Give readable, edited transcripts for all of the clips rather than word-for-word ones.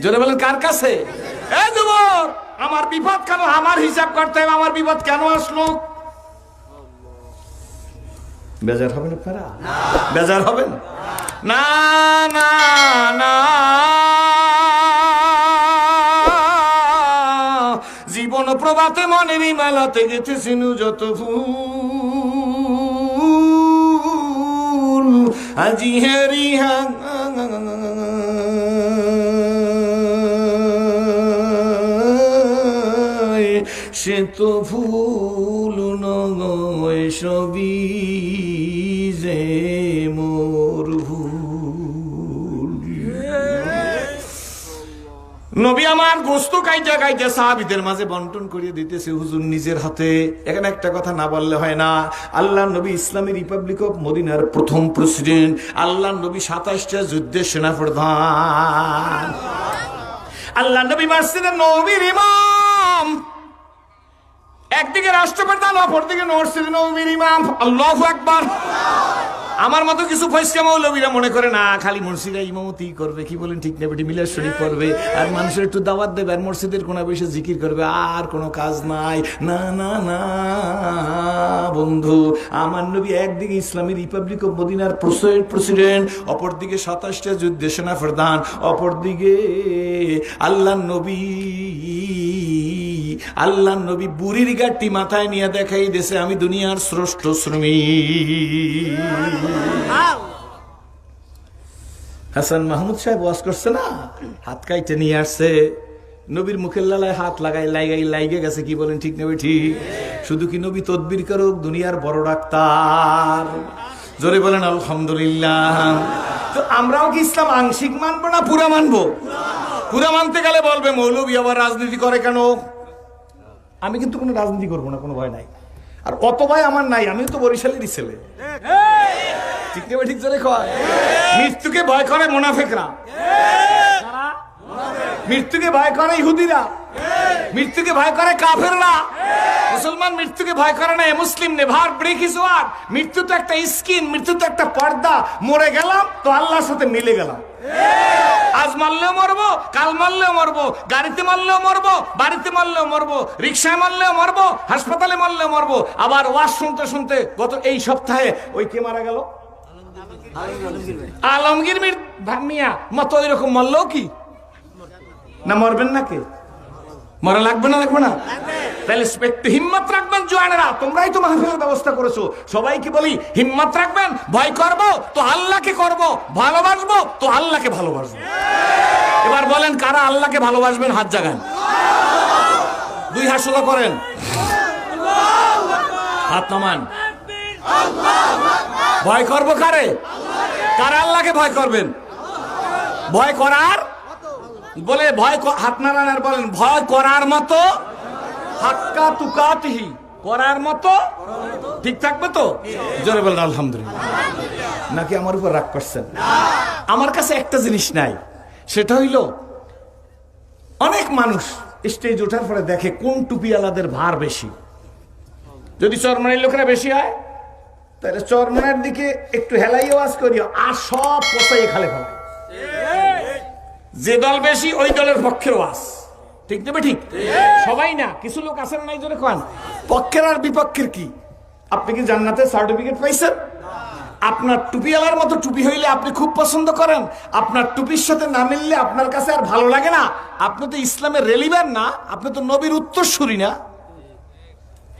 জোরে বলেন কার কাছে? এই যুবক, আমার বিপদ কেন? আমার হিসাব করতে হবে, আমার বিপদ কেন আসলো? বেজার হবেন আপনারা? বেজার হবেন না? না না, জীবন প্রভাতে মনের মালাতে গেছেছেন যত ফুল, আজি হেরি সে তো ফুল নয়, সবই যে মোর ভুল। নবী আমার গোস্ত কাইটা কাইটা সাহাবীদের মাঝে বন্টন করিয়ে দিতেছে হুজুর নিজের হাতে। এখানে একটা কথা না বললে হয় না, আল্লাহ নবী ইসলামী রিপাবলিক অফ মদিনার প্রথম প্রেসিডেন্ট, আল্লাহ নবী 27টা যুদ্ধের সেনাপ্রধান, আল্লাহ নবী মসজিদের নববীর ইমাম, একদিকে রাষ্ট্রপ্রধান, অপরদিকে মসজিদের নববীর ইমাম। আল্লাহু আকবার। আমার মতো কিছু ফয়সা মৌলবীরা মনে করে না খালি মসজিদে ইমামতি করবে, কি বলেন ঠিক না বেটি, মিলাদ শরীফ করবে আর মানুষের একটু দাওয়াত দেবে আর মসজিদের কোণা বসে জিকির করবে, আর কোনো কাজ নাই। না না না বন্ধু, আমার নবী একদিকে ইসলামী রিপাবলিক অফ মদিনার প্রেসিডেন্ট, অপরদিকে 27টা যুদ্ধের সেনাপ্রধান, অপরদিকে আল্লাহ নবী বুড়ির গাঠটি মাথায় নিয়ে দেখাই দেশে আমি দুনিয়ার শ্রেষ্ঠ শ্রমিক। হাসান মাহমুদ সাহেব ওয়াজ করছে না, হাত কাইটে নিয়ে আসছে, নবীর মুখের লালায় হাত লাগাই গেছে, কি বলেন ঠিক নেবে ঠিক? শুধু কি নবী তদবির করুক, দুনিয়ার বড় ডাক্তার। জোরে বলেন আলহামদুলিল্লাহ। তো আমরাও কি ইসলাম আংশিক মানবো না পুরা মানবো? পুরা মানতে গেলে বলবে মৌলবী আবার রাজনীতি করে কেন? আমি কিন্তু কোনো রাজনীতি করবো না, কোনো ভয় নাই, আর অত ভয় আমার নাই, আমিও তো বরিশালেরই ছেলে। ঠিক নেবে ঠিক? জোরে কয়। মৃত্যুকে ভয় করে মুনাফিকরা, মৃত্যুকে ভয় করে ইহুদিরা, মৃত্যুকে ভয় করে কাফেররা। মুসলমান মৃত্যুকে ভয় করে না, মুসলিম নেভার ব্রেক হিজ ওয়ার্ড। মৃত্যু তো একটা স্কিন, মৃত্যু তো একটা পর্দা। মরে গেলাম তো আল্লাহর সাথে মিলে গেলাম। আজ মারলেও মরবো, কাল মারলেও মরবো, গাড়িতে মারলেও মরবো, বাড়িতে মারলেও মরবো, রিক্সায় মারলেও মরবো, হাসপাতালে মারলেও মরবো। আবার ওয়াজ শুনতে শুনতে গত এই সপ্তাহে ওই কে মারা গেল, আলমগীর মিয়া মতো ওইরকম মরলেও কি না মরবেন না? কে মরা লাগবে না? লাগবে না? তাহলে একটু হিম্মত রাখবেন জোয়ানেরা, তোমরাই তো মাহফিলের ব্যবস্থা করেছো। সবাইকে বলি হিম্মত রাখবেন, ভয় করবো তো আল্লাহকে করবো, ভালোবাসবো তো আল্লাহকে ভালোবাসবো। এবার বলেন কারা আল্লাহকে ভালোবাসবেন? হাত জাগান, দুই হাত সোজা করেন, হাত নামান। ভয় করবো কারে? কারা আল্লাহকে ভয় করবেন? ভয় করার বলে ভয়, হাত নাড়ান আর বলেন ভয় করার মতো, হাক্কা তুকাতিহি, করার মতো। ঠিক থাকবে তো? জোরে বলেন আলহামদুলিল্লাহ। নাকি আমার উপর রাগ করছেন? আমার কাছে একটা জিনিস নাই, সেটা হইল অনেক মানুষ স্টেজ ওঠার পরে দেখে কোন টুপিওয়ালাদের ভার বেশি। যদি চরমনের লোকেরা বেশি হয় তাহলে চরমনের দিকে একটু হেলাই ওয়াজ করিও, আর সব পচাইয়ে খালে ফেলায়। যে দল বেশি ওই দলের পক্ষের ওয়াজ। ঠিক দেবে ঠিক? সবাই না, কিছু লোক আছেন নাই জোরে খান। পক্ষের আর বিপক্ষের কি? আপনি কি জান্নাতে সার্টিফিকেট পাইছেন? আপনার টুপিওয়ালার মতো টুপি হইলে আপনি খুব পছন্দ করেন, আপনার টুপির সাথে না মিললে আপনার কাছে আর ভালো লাগে না। আপনি তো ইসলামের রেলিভার না, আপনি তো নবীর উত্তরসূরি না।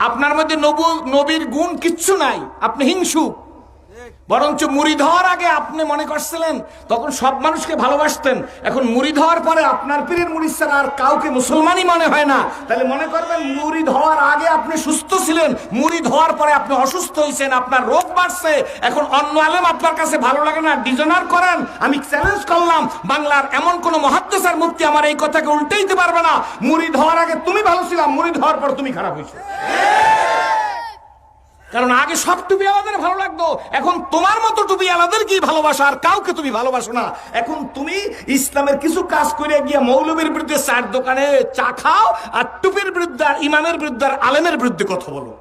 আপনার মধ্যে নবীর গুণ কিচ্ছু নাই, আপনি হিংসুক। বরঞ্চ মুরিদ হওয়ার আগে আপনি মনে করছিলেন তখন সব মানুষকে ভালোবাসতেন, এখন মুরিদ হওয়ার পরে আপনার পীরের মুরিদ ছাড়া আর কাউকে মুসলমানই মনে হয় না। তাহলে মনে করবেন মুরিদ হওয়ার আগে আপনি সুস্থ ছিলেন, মুরিদ হওয়ার পরে আপনি অসুস্থ হয়েছেন, আপনার রোগ বাড়ছে, এখন অন্য আলেম আপনার কাছে ভালো লাগে না, ডিজনার করেন। আমি চ্যালেঞ্জ করলাম, বাংলার এমন কোন মুহাদ্দিস আর মুফতি আমার এই কথাকে উল্টাইতে পারবে না। মুরিদ হওয়ার আগে তুমি ভালো ছিলা, মুরিদ হওয়ার পর তুমি খারাপ হয়েছো। কারণ আগে সব টুপিওয়ালাদের ভালো লাগতো, এখন তোমার মতো টুপিওয়ালাদের কি ভালোবাসা, আর কাউকে তুমি ভালোবাসো না। এখন তুমি ইসলামের কিছু কাজ করে গিয়ে মৌলবীর বিরুদ্ধে চার দোকানে চা খাও, আর টুপির বিরুদ্ধে, ইমামের বিরুদ্ধে, আলেমের বিরুদ্ধে কথা বলো।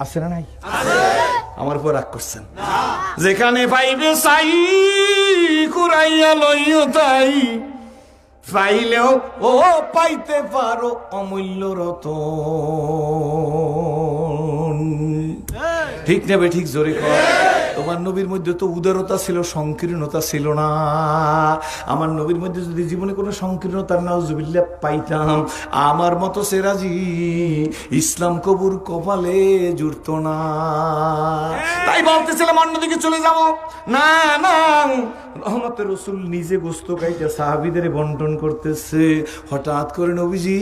আছে না নাই? আমার উপর রাগ করছেন? যেখানে পাইবে চাই কুরাইয়া লইও তাই, পাইলেও ও পাইতে পারো অমূল্য রতন। ঠিক নেবে ঠিক জোরে কর। তোমার নবীর মধ্যে তো উদারতা ছিল, সংকীর্ণতা ছিল না। আমার নবীর মধ্যে যদি জীবনে কোনো সংকীর্ণতার নাউজুবিল্লাহ পাইতাম, আমার মতো সেরাজি ইসলাম কবুর কপালে জুড়তো না। তাই বলতেছিলাম অন্যদিকে চলে যাব না। না, রহমতের রাসূল নিজে গোস্ত খাইতে সাহাবীদের বন্টন করতেছে। হঠাৎ করে নবীজি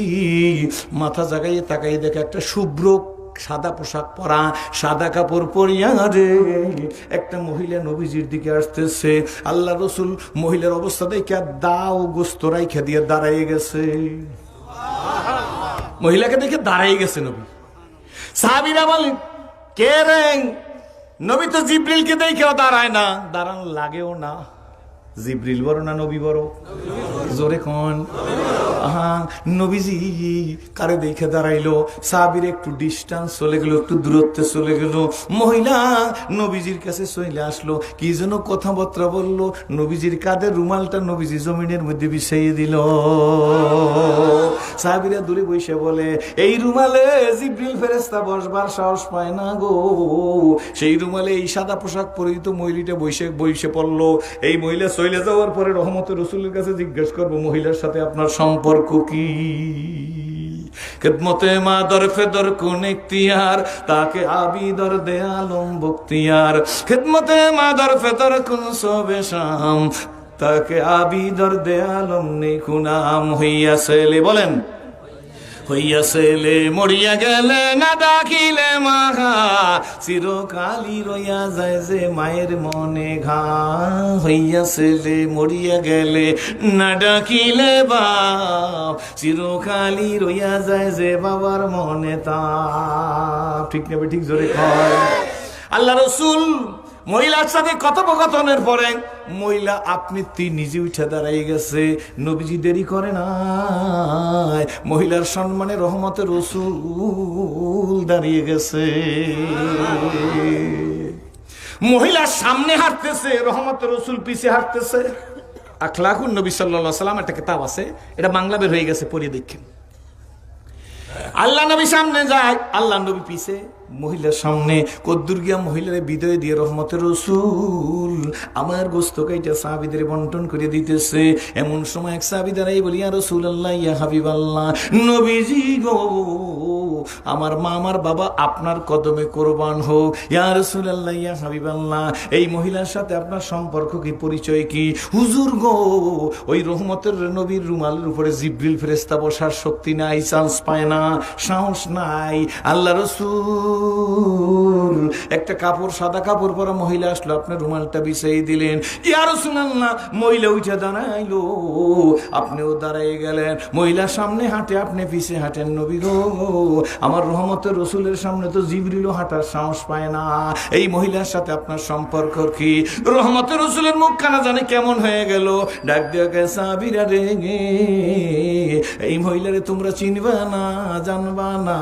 মাথা জাগাইয়ে তাকাই দেখে একটা শুভ্র সাদা পোশাক পরা, সাদা কাপড় পরিয়া রে একটা মহিলা নবীজির দিকে আসতেছে। আল্লাহ রাসূল মহিলার অবস্থা দেখে দাও গোস্ত রাইখা দিয়ে দাঁড়াই গেছে। মহিলাকে দেখে দাঁড়াই গেছে নবী। সাহাবীরা বলেন, কে রে? নবী তো জিবরিলকে দেখেও দাঁড়ায় না, দাঁড়ান লাগেও না। জিবরিল বড় না নবী বড়? জোরে কোন? নবীজি কারে দেখে দাঁড়াইলো? সাহাবীর একটু ডিস্টেন্স চলে গেল, একটু দূরত্বে চলে গেল। মহিলা নবীজির কাছে চলে আসলো, কি যেন কথাবার্তা বললো। নবীজির কাঁধের রুমালটা নবীজি জমিনের মধ্যে বিছাইয়ে দিল। সাহাবীরা দূরে বসে বলে, এই রুমালে জিবরিল ফেরেশতা বসবার সাহস পায় না গো। সেই রুমালে এই সাদা পোশাক পরিহিত মহিলাটা বসে পড়লো। এই মহিলা চলে যাওয়ার পরে রহমতের রাসূলের কাছে জিজ্ঞেস করবো, মহিলার সাথে আপনার সম্পর্ক কি? খিদমতে মা দরফে দর কোন ইখতিয়ার, তাকে আবিদর দে আলম বখতিয়ার। খিদমতে মা দরফে দর কোন সবে শাম, তাকে আবিদর দে আলম নেকুনাম। হইয়াছে বলেন, হইয়াছেলে মরিয়া গেলে না ডাকিলে মাহা, চিরকালই রইয়া যায় যে মায়ের মনে ঘা। হইয়াছেলে মরিয়া গেলে না ডাকিলে বাপ, চিরকালই রইয়া যায় যে বাবার মনে তা। ঠিক নেবে ঠিক জোরে কয়। আল্লাহ রাসূল মহিলার সাথে কথোপকথনের পরে মহিলা আপনি নিজে উঠে দাঁড়াই গেছে। নবীজি দেরি করে না, মহিলার সম্মানে রহমতের রাসূল দাঁড়িয়ে গেছে। মহিলার সামনে হাঁটতেছে, রহমতের রাসূল পিছে হাঁটতেছে। আখলাকুন নবী সাল্লাল্লাহু আলাইহি ওয়াসাল্লাম একটা কিতাব আছে, এটা বাংলা বের হয়ে গেছে, পড়ে দেখেন। আল্লাহ নবী সামনে যায়, আল্লাহ নবী পিছে, মহিলার সামনে। কদ্দুর গিয়া মহিলারে বিদায় দিয়ে রহমতের রাসূল আমার গোস্ত কাইটা সাহাবীদের বন্টন করে দিতেছে। এমন সময় এক সাহাবী দাঁড়াই বলি, ইয়া রাসূলুল্লাহ, ইয়া হাবিবাল্লাহ, নবীজি গো, আমার মা আমার বাবা আপনার কদমে কোরবান হোক। ইয়া রাসূলুল্লাহ, ইয়া হাবিবাল্লাহ, এই মহিলার সাথে আপনার সম্পর্ক কি, পরিচয় কি? হুজুর গো, ওই রহমতের নবীর রুমালের উপরে জিবরিল ফেরেশতা বসার শক্তি নাই, চান্স পায় না, সাহস নাই। আল্লাহ রাসূল একটা কাপড়, সাদা কাপড় পরা মহিলা আসলো, আপনার রুমালটা বিছাই দিলেন। ইয়া রাসূলুল্লাহ, মহিলা উঠে দাঁড়াইলো, আপনিও দাঁড়াই গেলেন। মহিলার সামনে হাঁটে, আপনি পিছে হাঁটেন। নবী গো, আমার রহমতের রাসূলের সামনে তো জিবরিলও হাঁটার সাহস পায় না, এই মহিলার সাথে আপনার সম্পর্ক কি? রহমতের রাসূলের মুখখানা জানে কেমন হয়ে গেল। ডাক দিয়ে কে সাহাবীরা রে, এই মহিলারে তোমরা চিনবা না, জানবা না।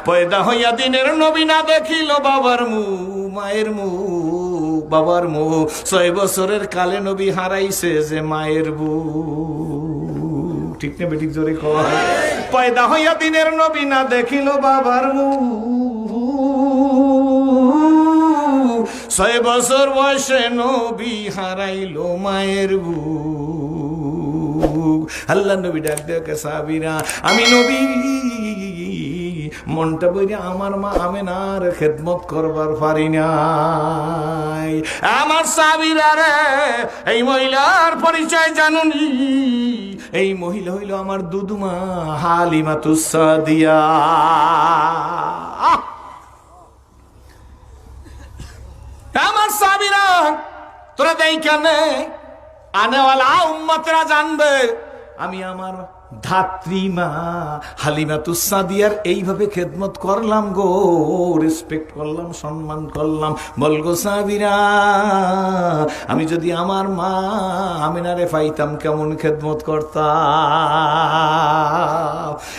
পয়দা হইয়া দিনের নবী না দেখিল বাবার মুখ, মায়ের মুখ, বাবার মুখ। 6 বছরের কালে নবী হারাইছে যে মায়ের বুক। ঠিক না বেঠিক জোরে কয়। পয়দা হইয়া দিনের নবী না দেখিল বাবার মুখ, 6 বছর বয়সে নবী হারাইলো মায়ের বুক। আল্লাহ নবী ডাক দেখে, সাহাবীরা, আমি নবী মনটা বইরে আমার মা আমেনার খেদমত করবার পারি নাই। আমার সাহাবীরা রে, এই মহিলার পরিচয় জানুনি? এই মহিলা হইল আমার দুদুমা হালিমাতুস সাদিয়া। আমার সাহাবীরা, তোরা দেই কেন? আনেওয়ালা উম্মতরা জানবে আমি আমার ধাত্রীমা হালিমাতুস সাদিয়ার এইভাবে খেদমত করলাম গো, রেসপেক্ট করলাম, সম্মান করলাম। বলগো সাবিরা, আমি যদি আমার মা আমিনারে পাইতাম কেমন খেদমত করতাম।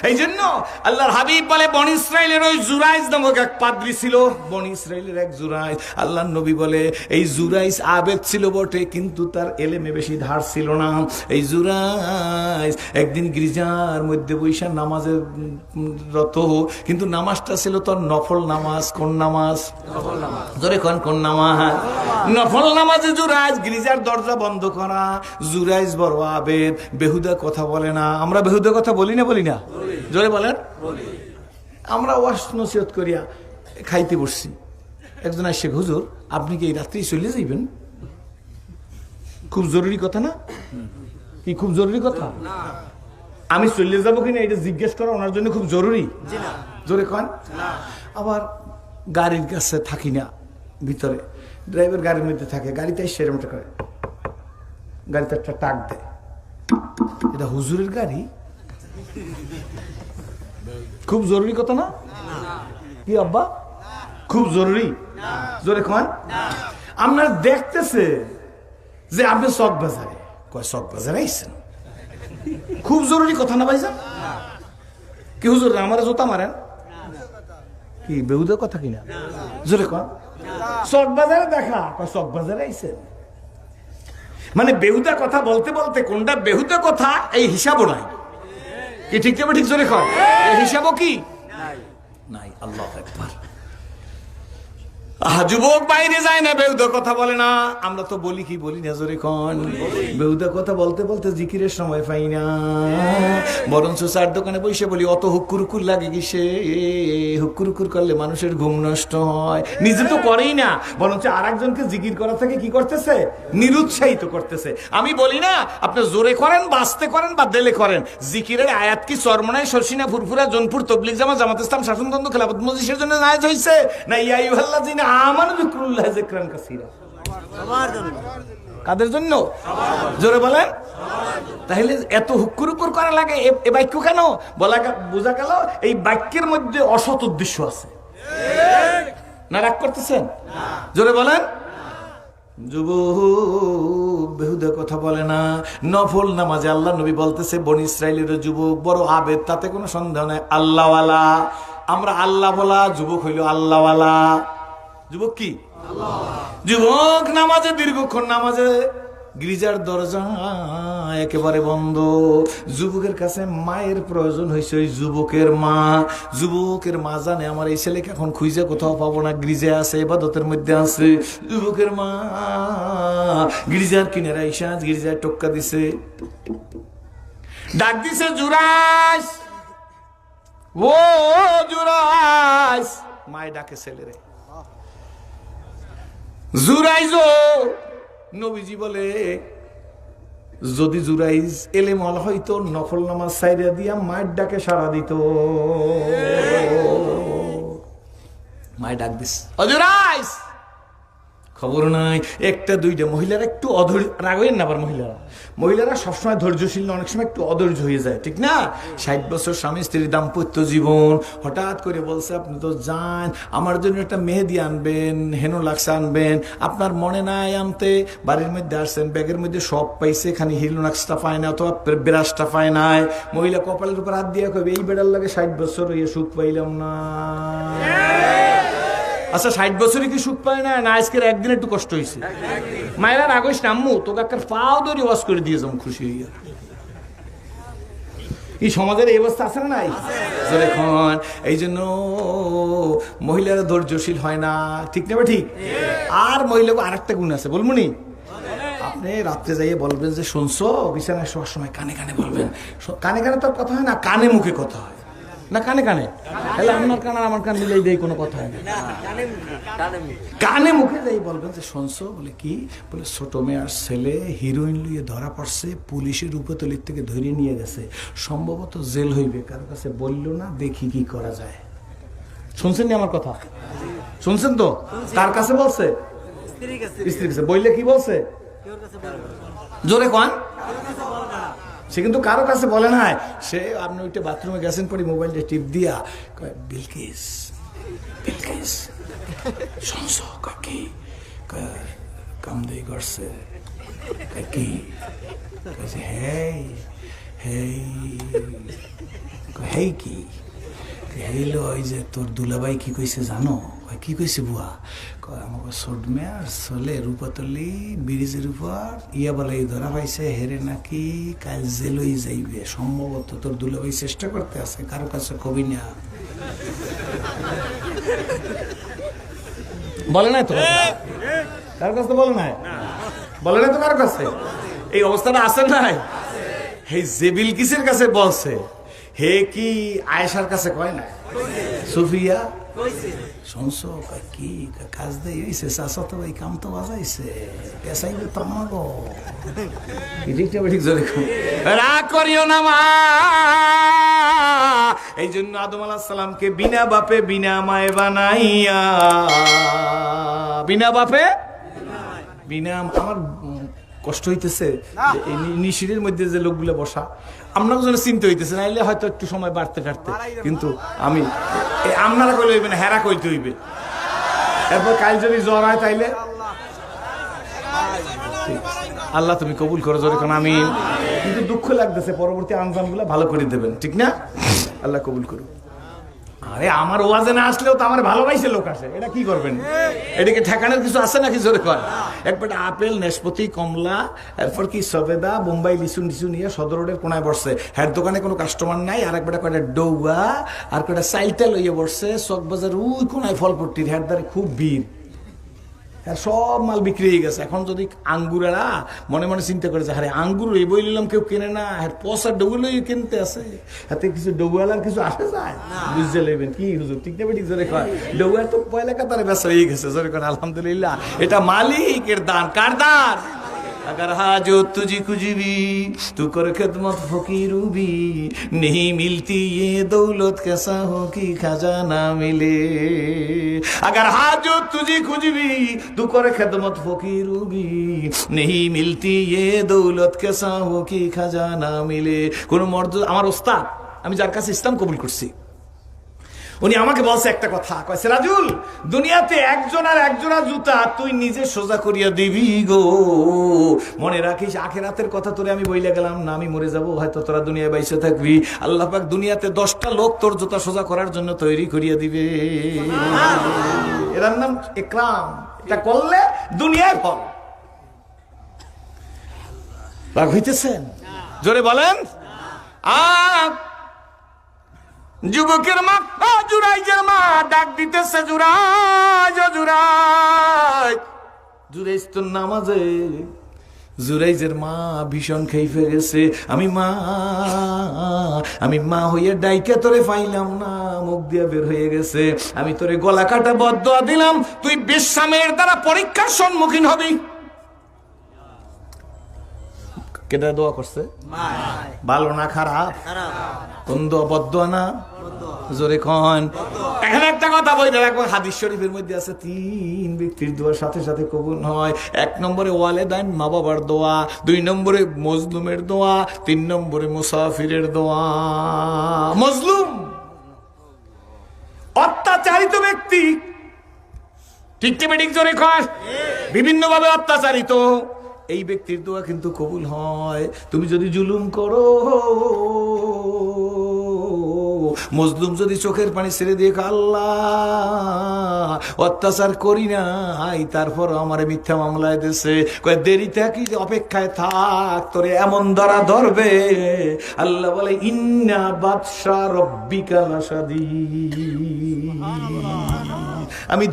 এই জন্য আল্লাহর হাবিব বলে, বনি ইসরাইলের ওই জুরাইজ নামক এক পাদ্রী ছিল, বনি ইসরাইলের এক জুরাইজ। আল্লাহর নবী বলে, এই জুরাইজ আবেদ ছিল বটে, কিন্তু তার এলেমে বেশি ধার ছিল না। এই জুরাইজ একদিন গির্জার মধ্যে বৈশা নামাজে রত, কিন্তু নামাজটা ছিল তোর নফল নামাজ। কোন নামাজ? ধরে কোন নামাজ? নফল নামাজে জুরাইজ, গির্জার দরজা বন্ধ করা। জুরাইজ বড় আবেদ, বেহুদা কথা বলে না। আমরা বেহুদা কথা বলি না? বলি না? জোরে বলেন। আমরা ওয়াজ নসিহত করিয়া খাইতে বসছি, একজন আসছে, হুজুর আপনি কি এই রাত্রি চলে যাইবেন? খুব জরুরি কথা না? কি খুব জরুরি কথা? আমি চলে যাবো কিনা এটা জিজ্ঞেস করা ওনার জন্য খুব জরুরি। জোরে কন। আবার গাড়ির কাছে থাকি না, ভিতরে ড্রাইভার গাড়ির মধ্যে থাকে, গাড়িতে সেরম করে গাড়িতে একটা টাক দেয়, এটা হুজুরের গাড়ি? খুব জরুরি কথা না? কি আব্বা খুব জরুরি? জোরে কন। আপনার দেখতেছে যে আপনি চক বাজারে, কয় চক বাজারে আইছেন, খুব জরুরি কথা না ভাইজান? কি হুজুর আমার জোতা মারেন? কি বেহুদা কথা কিনা? জোরে কন। চক বাজারে দেখা, কয় চক বাজারে আইছেন। মানে বেহুদা কথা বলতে বলতে কোনটা বেহুদা কথা এই হিসাবও নাই। কি ঠিক যাবে? ঠিক জোরে কন। এই হিসাবও কি নাই? আল্লাহু আকবার। যুবক বাইরে যায় না, বেহুদা কথা বলে না। আমরা তো বলি কি বলি না? জোরে কোন। বেহুদা কথা বলতে বলতে জিকিরের সময় পাই না, বরঞ্চ চার দোকানে বসে বলি, অত হুক্কুর লাগে কিসে? হুক্কুর করলে মানুষের ঘুম নষ্ট হয়। নিজে তো করেই না, বরঞ্চ আর একজনকে জিকির করা থেকে কি করতেছে? নিরুৎসাহিত করতেছে। আমি বলি না আপনি জোরে করেন, বাস্তে করেন বা দেলে করেন, জিকিরের আয়াত কি চরমনায়, শর্ষিনা, ফুরফুরা, জোনপুর, তবলিগ জামাত, জামাত ইসলাম, শাসনতন্ত্র, খেলাফত মজলিসের জন্য নায়েজ হয়েছে না? ইয়া আইয়ুহাল্লাযিনা আমানু যিকরুল্লাহ যিকরান কাসীরা। কাদের জন্য? জোরে বলেন। তাহলে এত হুক্কুর করা লাগে এ বাক্য কেন? বোঝা গেল এই বাক্যের মধ্যে অসৎ উদ্দেশ্য আছে। না রাগ করতেছেন? জোরে বলেন। যুবক বেহুদা কথা বলে না। নফল নামাজে আল্লাহ নবী বলতেছে, বনি ইসরাইলের যুবক বড় আবেদ, তাতে কোনো সন্দেহ নাই, আল্লাহওয়ালা। আমরা আল্লাহ বলা, যুবক হইল আল্লাহওয়ালা। যুবক কি? যুবক নামাজে, দীর্ঘক্ষণ নামাজে, গির্জার দরজা একেবারে বন্ধ। যুবকের কাছে মায়ের প্রয়োজন হয়েছে, ওই যুবকের মা। যুবকের মা জানে আমার এই ছেলেকে এখন খুঁজে কোথাও পাবো না, গির্জা আছে, ইবাদতের মধ্যে আছে। যুবকের মা গির্জার কিনারে আইসা গির্জায় টোক্কা দিছে, ডাক দিছে, জুরাইস, ও জুরাইস। মায় ডাকে ছেলেরে, জুরাইজ। নবীজি বলে, যদি জুরাইজ এলেমল হয়তো নফল নামাজ সাইরা দিয়া মায়ের ডাকে সাড়া দিত। মায়ের ডাক দিস, জুরাইজ। খবর নাই, একটা দুইটা। মহিলারা একটু রাগ হইেন না। আবার মহিলারা সবসময় ধৈর্যশীল না, অনেক সময় একটু অধৈর্য হয়ে যায়, ঠিক না? 60 বছর স্বামী স্ত্রীর দাম্পত্য জীবন, হঠাৎ করে বলছে, আপনি তো যান, আমার জন্য একটা মেহেদি আনবেন, হেনো লাক্সা আনবেন। আপনার মনে নাই আনতে, বাড়ির মধ্যে আসছেন, ব্যাগের মধ্যে সব পাইছে, খানি হিলো লাক্সটা পায় না, অথবা ব্রাশটা পায় নাই। মহিলা কপালের উপর হাত দিয়ে কবে, এই বেড়ার লাগে 60 বছর হইয়া সুখ পাইলাম না। আচ্ছা 60 বছরই কি সুখ পায় না? না, আজকের একদিন একটু কষ্ট হয়েছে। মায়েরা রাগস না, আম্মু তোকে একটা পাও ধরে ওয়াশ করে দিয়ে যাবো, খুশি হইয়া। এই সমাজের এই অবস্থা আছে না? নাই? এখন এই জন্য মহিলারা ধৈর্যশীল হয় না, ঠিক না? ঠিক। আর মহিলাকে আরেকটা গুণ আছে, বলবো নি? আপনি রাত্রে যাইয়ে বলবেন যে, শুনছো, বিছানায় শোয়ার সময় কানে কানে বলবেন। কানে কানে তোর কথা হয় না, কানে মুখে কথা হয় না। কানে কানে তাহলে আপনার কান আর আমার কান মিলাই দেয়, কোনো কথা হয় না। কানে মুখে যাই বলবেন যে, শুনছো? বলে কি? বলে ছোট মেয়ের ছেলে হিরোইন লইয়ে ধরা পড়ছে, পুলিশের উপতলির থেকে ধরে নিয়ে গেছে, সম্ভবত জেল হইবে, কারো কাছে বললো না, দেখি কি করা যায়। শুনছেন নি আমার কথা? শুনছেন তো? কার কাছে বলছে? স্ত্রীর কাছে। বললে কি বলছে? জোরে কন। সে কিন্তু কারো কাছে বলে না, সে আপনি ওইটা বাথরুমে গেছেন পরে মোবাইলটা টিপ দিয়া কয় বিলকিস বিলকিস শুনছো কি কাম দিয়ে করছে কি হেই হেই হেই কি হেইলো ওই যে তোর দুলাভাই কি কইছে জানো? কি কইছে বুয়া? আমাকে সোডমেয়ার চলে রূপাতলি ব্রিজের উপর ইয়া বলে ধরা পাইছে হেরে নাকি কাল জেলই যাইবে, সম্ভবত তোর দুলাভাই চেষ্টা করতে আছে, কারো কাছে কবি না। বলে নাই তো কারো কাছে, বলে নাই, বলে নাই তো কারো কাছে। এই অবস্থাটা আছে নাই? হে জেবিল কিসের কাছে বলছে, হে কি আয়েশার কাছে কয় না? সুফিয়া শুনছো কি কাজ দিয়ে হয়েছে, চাষা তো ভাই কাম তো বাজাইছে, পেশাইবে তো আমাগো। রাগ করিও না মা। এই জন্য আদম আলাইহিস সালামকে বিনা বাপে বিনা মায়ে বানাইয়া, বিনা বাপে বিনা, আমার কষ্ট হইতেছে এই নিশিরের মধ্যে যে লোকগুলো বসা, আপনাকে যেন চিন্তা হইতেছে, নাইলে হয়তো একটু সময় বাড়তে কাটতে, কিন্তু আমি আপনারা কইলে হইবে না, হেরা কইতে হইবে। এরপর কাল যদি জ্বর হয় তাইলে আল্লাহ তুমি কবুল করো জোরে কোন আমিন। কিন্তু দুঃখ লাগতেছে, পরবর্তী আঞ্জামগুলো ভালো করে দেবেন, ঠিক না? আল্লাহ কবুল করো। আরে আমার ওয়াজে না আসলেও তো আমার ভালোবাসে লোক আসে, এটা কি করবেন? এদিকে ঠেকানোর কিছু আছে নাকি জোরে কর? একবারে আপেল, নাশপাতি, কমলা, এরপর কি সবেদা, বোম্বাই লিচু লিচু নিয়ে সদর রোডের কোনায় বসছে, হ্যার দোকানে কোনো কাস্টমার নাই, আর একবারে কয়টা ডৌয়া আর কয়টা চাইলটা লইয়ে বসছে চক বাজার ওই কোনায় ফলপট্টির হ্যার দ্বারে খুব ভিড়, সব মাল বিক্রি হয়ে গেছে। এখন যদি আঙ্গুরেরা মনে মনে চিন্তা করে যে আরে আঙ্গুর এই বই নিলাম, কেউ কেনে না, পয়সা ডৌগুলো কিনতে আছে, হাতে কিছু ডৌয়ালার কিছু আসে যায়, বুঝতে লইবেন কি হুজুর, ঠিক না বেটি? জোরে কয় ডৌয়ার তো পয়লা কাতারে বেচা হয়ে গেছে, জোরে কয় আলহামদুলিল্লাহ। এটা মালিকের দান, কার দান? अगर हाजत तुझी कुछ भी तू कर खिदमत फकीरू भी नहीं मिलती ये दौलत कैसा हो कि खजाना मिले। अगर हाजत तुझी कुछ भी तू कर खिदमत फकीरू भी नहीं मिलती ये दौलत कैसा हो कि खजाना मिले। কোন মর্দ, আমার ওস্তাদ, আমি যার কাছে ইসলাম কবুল করছি, উনি আমাকে বলছে একটা কথা, কয় সিরাজুল, দুনিয়াতে একজন আর একজোড়া জুতা তুই নিজে সোজা করিয়া দিবি গো, মনে রাখিস আখিরাতের কথা তোরে আমি বইলে গেলাম না, আমি মরে যাব, হয়তো তোরা দুনিয়ায় বাইসে থাকবি, আল্লাহ পাক দুনিয়াতে 10টা লোক তোর জুতা সোজা করার জন্য তৈরি করিয়া দিবে। এর নাম ইকরাম, এটা করলে দুনিয়ায় ফল। রাগ হইতেছেন? জোরে বলেন। যুবকের মা, জুরাইজের মা ডাক দিতেছে, জুরাইজ জুরাইজ, জুরাইজ তোর নামাজে। জুরাইজের মা ভীষণ খেইফে গেছে, আমি মা হইয়া ডাইকে তোরে পাইলাম না, মুখ দিয়া বের হয়ে গেছে, আমি তোরে গলা কাটা বদদোয়া দিলাম, তুই বেশ্যামের দ্বারা পরীক্ষার সম্মুখীন হবি। কেটা দোয়া করছে? ভালো না খারাপ? কোন দোয়া? বদদোয়া না? জোরে কন। এখানে একটা কথা বলতে রাখবো, হাদিস শরীফের মধ্যে আছে 3 ব্যক্তির দোয়ার সাথে সাথে কবুল হয়। 1 নম্বরে ওয়ালিদাইন, মা বাবার দোয়া, 2 নম্বরে মজলুমের দোয়া, 3 নম্বরে মুসাফিরের দোয়া। মজলুম অত্যাচারিত ব্যক্তি, ঠিক কি বেঠিক? জোরে কন। বিভিন্ন ভাবে অত্যাচারিত, এই ব্যক্তির দোয়া কিন্তু কবুল হয়। তুমি যদি জুলুম করো, মজলুম যদি চোখের পানি ছেড়ে দিয়ে আল্লাহ অত্যাচার করি নাই, তারপর আমার মিথ্যা মামলায় দেশে কয় দেরি থাকি, অপেক্ষায় থাক, তোরে এমন ধরা ধরবে। আল্লাহ বলে ইন্না বাদশা রব্বিকা লাশাদীদ, আমি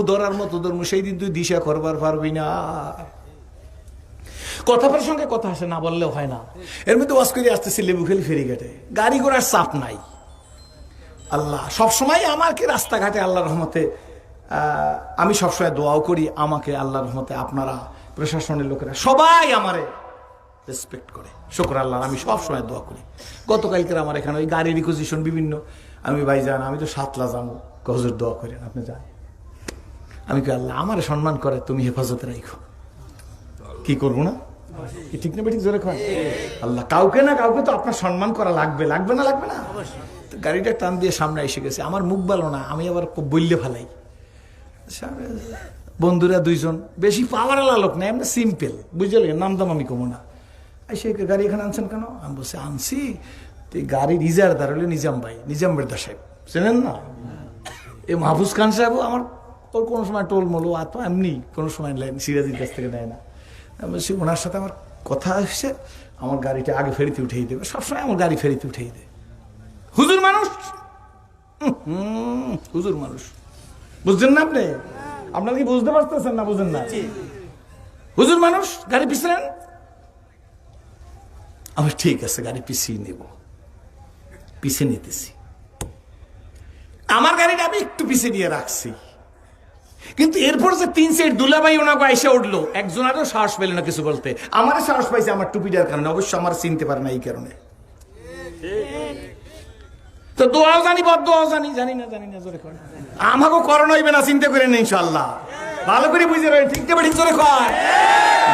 ধরার মতো ধর্ম, সেই দিন তুই দিশা করবার পারবি না। কথা প্রসঙ্গে কথা আসে, না বললেও হয় না। এর মধ্যে ওয়াজ করে আসতেছি লেবুখালী ফেরিঘাটে, গাড়ি ঘোড়ার চাপ নাই। আল্লাহ সবসময় আমাকে রাস্তাঘাটে আল্লাহর রহমতে, আমি সবসময় দোয়াও করি, আমাকে আল্লাহর রহমতে আপনারা প্রশাসনের লোকেরা সবাই আমারে রেসপেক্ট করে, শুকর আল্লাহ, আমি সবসময় দোয়া করি। গতকালকে আমার এখানে ওই গাড়ির রিকুজিশন বিভিন্ন, আমি ভাই যান, আমি তো সাতলা যাবো, হুজুর দোয়া করেন, আপনি যান। আমি কি আল্লাহ আমার সম্মান করে, তুমি হেফাজতে রাখো। কি করবো না? কি ঠিক না ঠিক জোরে কয়? আল্লাহ কাউকে না কাউকে তো আপনার সম্মান করা লাগবে, লাগবে না? লাগবে না? তো গাড়িটা টান দিয়ে সামনে এসে গেছে, আমার মুখ ভালো না, আমি আবার বললে ফেলাই। বন্ধুরা দুইজন, বেশি পাওয়ারওয়ালা লোক না, এমনি সিম্পল, বুঝলেন, নাম দাম আমি কমো না। সে গাড়ি এখানে আনছেন কেন? আমি বলছি আনছি তো গাড়ির ইজারদার হলে নিজাম ভাই, নিজাম বেরদা সাহেব, চেনেন না? এই মাহফুজ খান সাহেব আমার, ওর কোনো সময় টোল মোলো আতো এমনি কোনো সময় সিরাজির কাছ থেকে নেয় না। আমি বলছি ওনার সাথে আমার কথা আসছে, আমার গাড়িটা আগে ফেরিতে উঠেই দেবে, সবসময় আমার গাড়ি ফেরিতে উঠেই দেয়। হুজুর মানুষ, হুজুর মানুষ, বুঝছেন না আপনি? আপনারা কি বুঝতে পারতেছেন না? বুঝেন না? হুজুর মানুষ, গাড়ি পিছলেন, আমি ঠিক আছে গাড়ি পিছিয়ে নেব, পিছিয়ে নিতেছি। আমার গাড়িটা আমি একটু পিছিয়ে দিয়ে রাখছি, কিন্তু এরপর যে 3 সেট দুলাভাই ওনাকে এসে উঠলো, একজনেরও সাহস পেল না কিছু বলতে। আমারও সাহস পাইছে আমার টুপিটার কারণে, অবশ্য আমার চিনতে পারে না এই কারণে। তো দোয়াও জানি, বদদোয়াও জানি, জানি না জোরে কর। আমাকে করোনা হইবে না, চিন্তা করেন ইনশাআল্লাহ। ভালো করে বুঝে রয়েছে, ঠিক না ঠিক জোরে কর।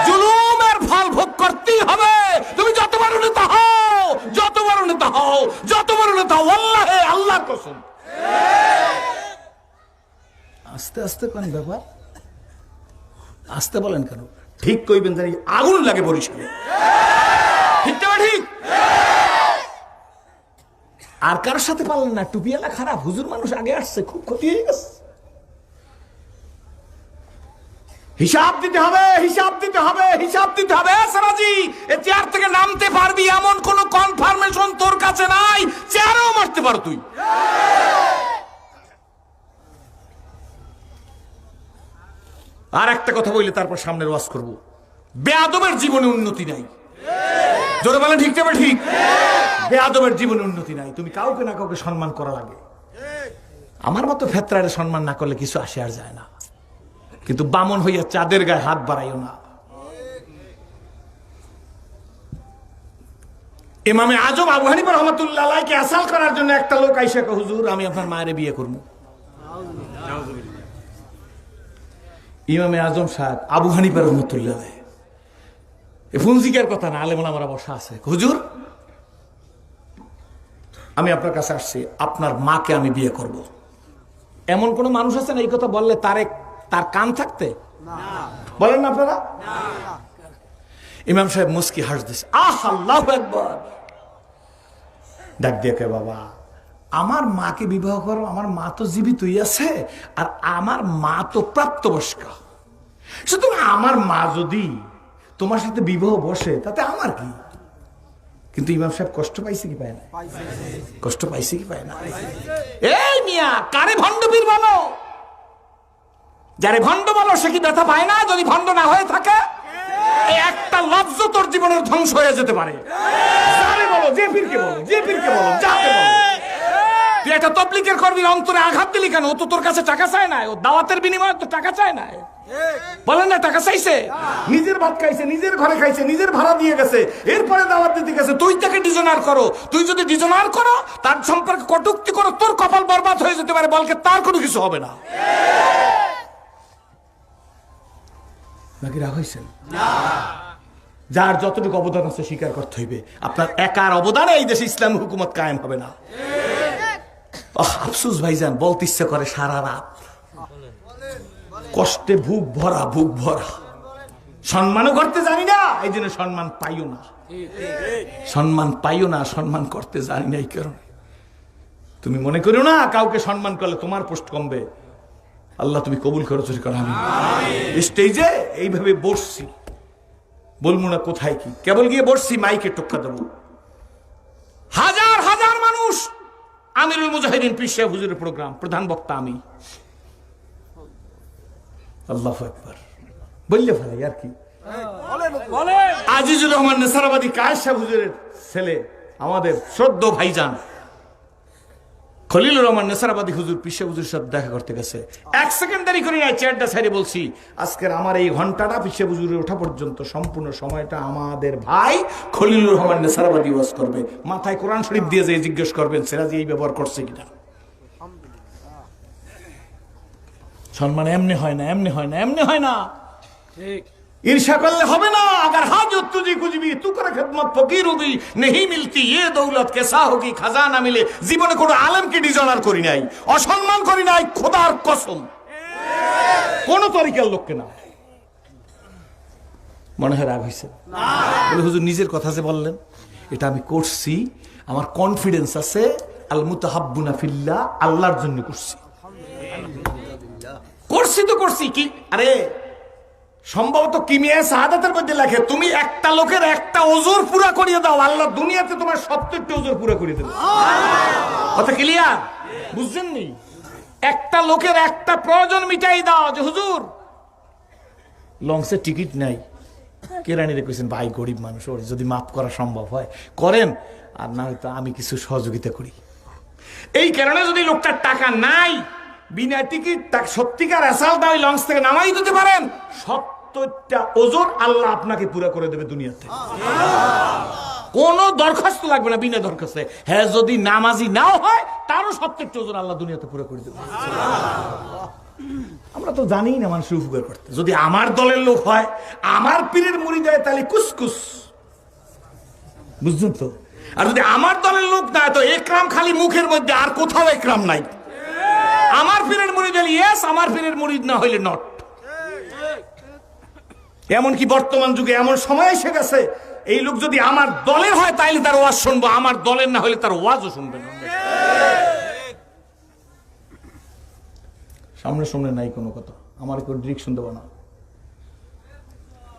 জুলুমের ফল ভোগ করতেই হবে। তুমি যত বড় নেতা হও, যত বড় নেতা হও, যত বড় নেতা হও, আল্লাহে, আল্লাহর কসম। আস্তে আস্তে কোন ব্যাপার, আস্তে বলেন কেন? ঠিক কইবেন জানি আগুন লাগে বরিশালে, ঠিক না ঠিক? আর কারোর সাথে পারলেন না, টুপিওয়ালা খারাপ, হুজুর মানুষ আগে আসছে, খুব ক্ষতি হয়ে গেছে। হিসাব দিতে হবে, হিসাব দিতে হবে, হিসাব দিতে হবে। সারাজি এই চেয়ার থেকে নামতে পারবি এমন কোন কনফার্মেশন তোর কাছে নাই, চেয়ারও মারতে পারো তুই। আর একটা কথা বললে তারপর সামনের ওয়াজ করব, বেয়াদবের জীবনে উন্নতি নাই। জোরে বলেন ঠিক না ঠিক? বেয়াদবের জীবনে উন্নতি নাই। তুমি কাউকে না কাউকে সম্মান করা লাগে। আমার মতো ফেতরারে সম্মান না করলে কিছু আসে আর যায় না, কিন্তু বামন হইয়া চাঁদের গায়ে হাত বাড়াইও না। ইমামে আজম আবু হানিফা রাহমাতুল্লাহ আলাইহিকে আসাল করার জন্য একটা লোক আইসা কয়, হুজুর আমি আপনার মায়ের বিয়ে করব। ইমামে আজম সাহেব আবু হানিফা রাহমাতুল্লাহ আলাইহি, এই ফুনজিকের কথা না, আলেম ওলামারা বসা আছে, হুজুর আমি আপনার কাছে আসছি, আপনার মাকে আমি বিয়ে করব। এমন কোন মানুষ আছে না এই কথা বললে তার কান থাকতে? বলেন না আপনারা? ইমাম সাহেব মুস্কি হাস দিছে, আহ আল্লাহু আকবার। ডাক দিয়ে কে, বাবা আমার মাকে বিবাহ করো, আমার মা তো জীবিতই আছে, আর আমার মা তো প্রাপ্তবয়স্ক, সুতরাং আমার মা যদি তোমার সাথে বিবাহ বসে তাতে আমার কি? কিন্তু ইমাম সাহেব কষ্ট পাইছে কি পায় না? কষ্ট পাইছে কি পায় না? এই মিয়া, কারে ভণ্ডপীর বলো? যারে ভণ্ড বলো সে কি ব্যথা পায় না? যদি ভণ্ড না হয়ে থাকে, এই একটা লফজ তোর জীবনের ধ্বংস হয়ে যেতে পারে। যারে বলো, যে পীরকে বলো, যে পীরকে বলো, যাকে বলো। তুই একটা তবলিগের কর্মীর অন্তরে আঘাত দিলি কেন? ও তো তোর কাছে টাকা চায় না, ও দাওয়াতের বিনিময়ে তো টাকা চায় না। বলেন না টাকা চাইছে? নিজের ভাত খাইছে, নিজের ঘরে খাইছে, নিজের ভাড়া দিয়ে গেছে, এরপরে দাওয়াত দিতে গেছে। তুই তাকে ডিজনার করো, তুই যদি ডিজনার করো, তার সম্পর্কে কটূক্তি করো, তোর কপাল বরবাদ হয়ে যেতে পারে, বলকে তার কোনো কিছু হবে না। নাকি রাগ হয়েছেন? যার যতটুকু অবদান আছে স্বীকার করতে হইবে। আপনার একার অবদানে এই দেশে ইসলামী হুকুমত কায়েম হবে না। আফসোস ভাইজান, বলতে ইচ্ছা করে সারা রাত, কষ্টে বুক ভরা, বুক ভরা। সম্মানও করতে জানি না, এই জন্য সম্মান পাইও না, সম্মান পাইও না, সম্মান করতে জানি না। এই কারণে তুমি মনে করো না কাউকে সম্মান করলে তোমার পোস্ট কমবে। আল্লাহ তুমি কবুল করো, চুরি করো। আমি স্টেজে এইভাবে বসছি, বলবো না কোথায় কি, কেবল গিয়ে বসছি, মাইকে টক্কা দেবো। হাজার হাজার মানুষ, আমিরুল মুজাহিদিন পীর সাহেব হুজুরের প্রোগ্রাম, প্রধান বক্তা আমি। আল্লাহু আকবার বললে ফেলাই আর কি। আজিজুর রহমান নেসারাবাদী কায়েস সাহেব হুজুরের ছেলে, আমাদের শ্রদ্ধ ভাইজান খলিলুর রহমান নেসারাবাদী হুজুর পীর সাহেব হুজুরের সাথে দেখা করতে গেছে। 1 সেকেন্ড দেরি করি নাই, চেয়ারটা ছাড়িয়ে বলছি, আজকের আমার এই ঘন্টাটা পীর সাহেব হুজুরের ওঠা পর্যন্ত সম্পূর্ণ সময়টা আমাদের ভাই খলিলুর রহমান নেসারাবাদী ওয়াজ করবে। মাথায় কোরআন শরীফ দিয়ে যে জিজ্ঞেস করবেন সিরাজি এই ব্যবহার করছে কিনা। সম্মান এমনি হয় না, এমনি হয় না, এমনি হয় না। ईर्ष्या करले হবে না। अगर हाजत तुझी कुछ भी तू कर खिदमत फकीर भी नहीं मिलती ये दौलत कैसा होगी खजाना मिले। জীবনে কোনো আলেমকে ডিজনার করি নাই, অসম্মান করি নাই, খোদার কসম কোন তরিকার লোককে না। মনে হয় রাগ হইছে না? বলে হুজুর নিজের কথা যে বললেন এটা আমি করছি, আমার কনফিডেন্স আছে আল মুতাহাব্বুনা ফিল্লাহ, আল্লাহর জন্য করছি। করছি তো করছি কি, আরে সম্ভবত কিমিয়া শাহাদাতের মধ্যে লেখে তুমি একটা লোকের একটা ওজর পুরা করিয়ে দাও, আল্লাহ দুনিয়াতে তোমার 70টা ওজর পুরা করিয়ে দেবে। কথা ক্লিয়ার? বুঝছেন নি? একটা লোকের একটা প্রয়োজন মিটাই দাও, যে হুজুর লঞ্চের টিকিট নাই, কেরানিরে কইছেন ভাই গরিব মানুষ, ওর যদি মাফ করা সম্ভব হয় করেন, আর না হয়তো আমি কিছু সহযোগিতা করি। এই কারণে যদি লোকটার টাকা নাই, বিনা টিকিট সত্যিকার অ্যাসাল্ট দাও লঞ্চ থেকে নামাই দিতে পারেন, 70টা ওজর আল্লাহ আপনাকে পুরা করে দেবে দুনিয়াতে। কোনো দরখাস্ত লাগবে না, বিনা দরখাস্তে। হ্যাঁ যদি নামাজি নাও হয় তারও 70টা ওজর আল্লাহ দুনিয়াতে পুরা করে দেবে। আমরা তো জানি না মানুষের উপকার করতে। যদি আমার দলের লোক হয়, আমার পীরের মুড়ি দেয়, তাহলে কুসকুস, বুঝছেন তো? আর যদি আমার দলের লোক না, তো একরাম খালি মুখের মধ্যে, আর কোথাও একরাম নাই। আমার পীরের মুড়ি দিলে ইয়েস, আমার পীরের মুড়ি না হইলে নট। এমনকি বর্তমান যুগে এমন সময় এসে গেছে, এই লোক যদি আমার দলের হয় তাইলে তার ওয়াজ শুনবো, আমার দলের না হলে তার ওয়াজও শুনবে না। সামনে সামনে নাই কোনো কথা, আমার কেউ ডিরেকশন দেবো না,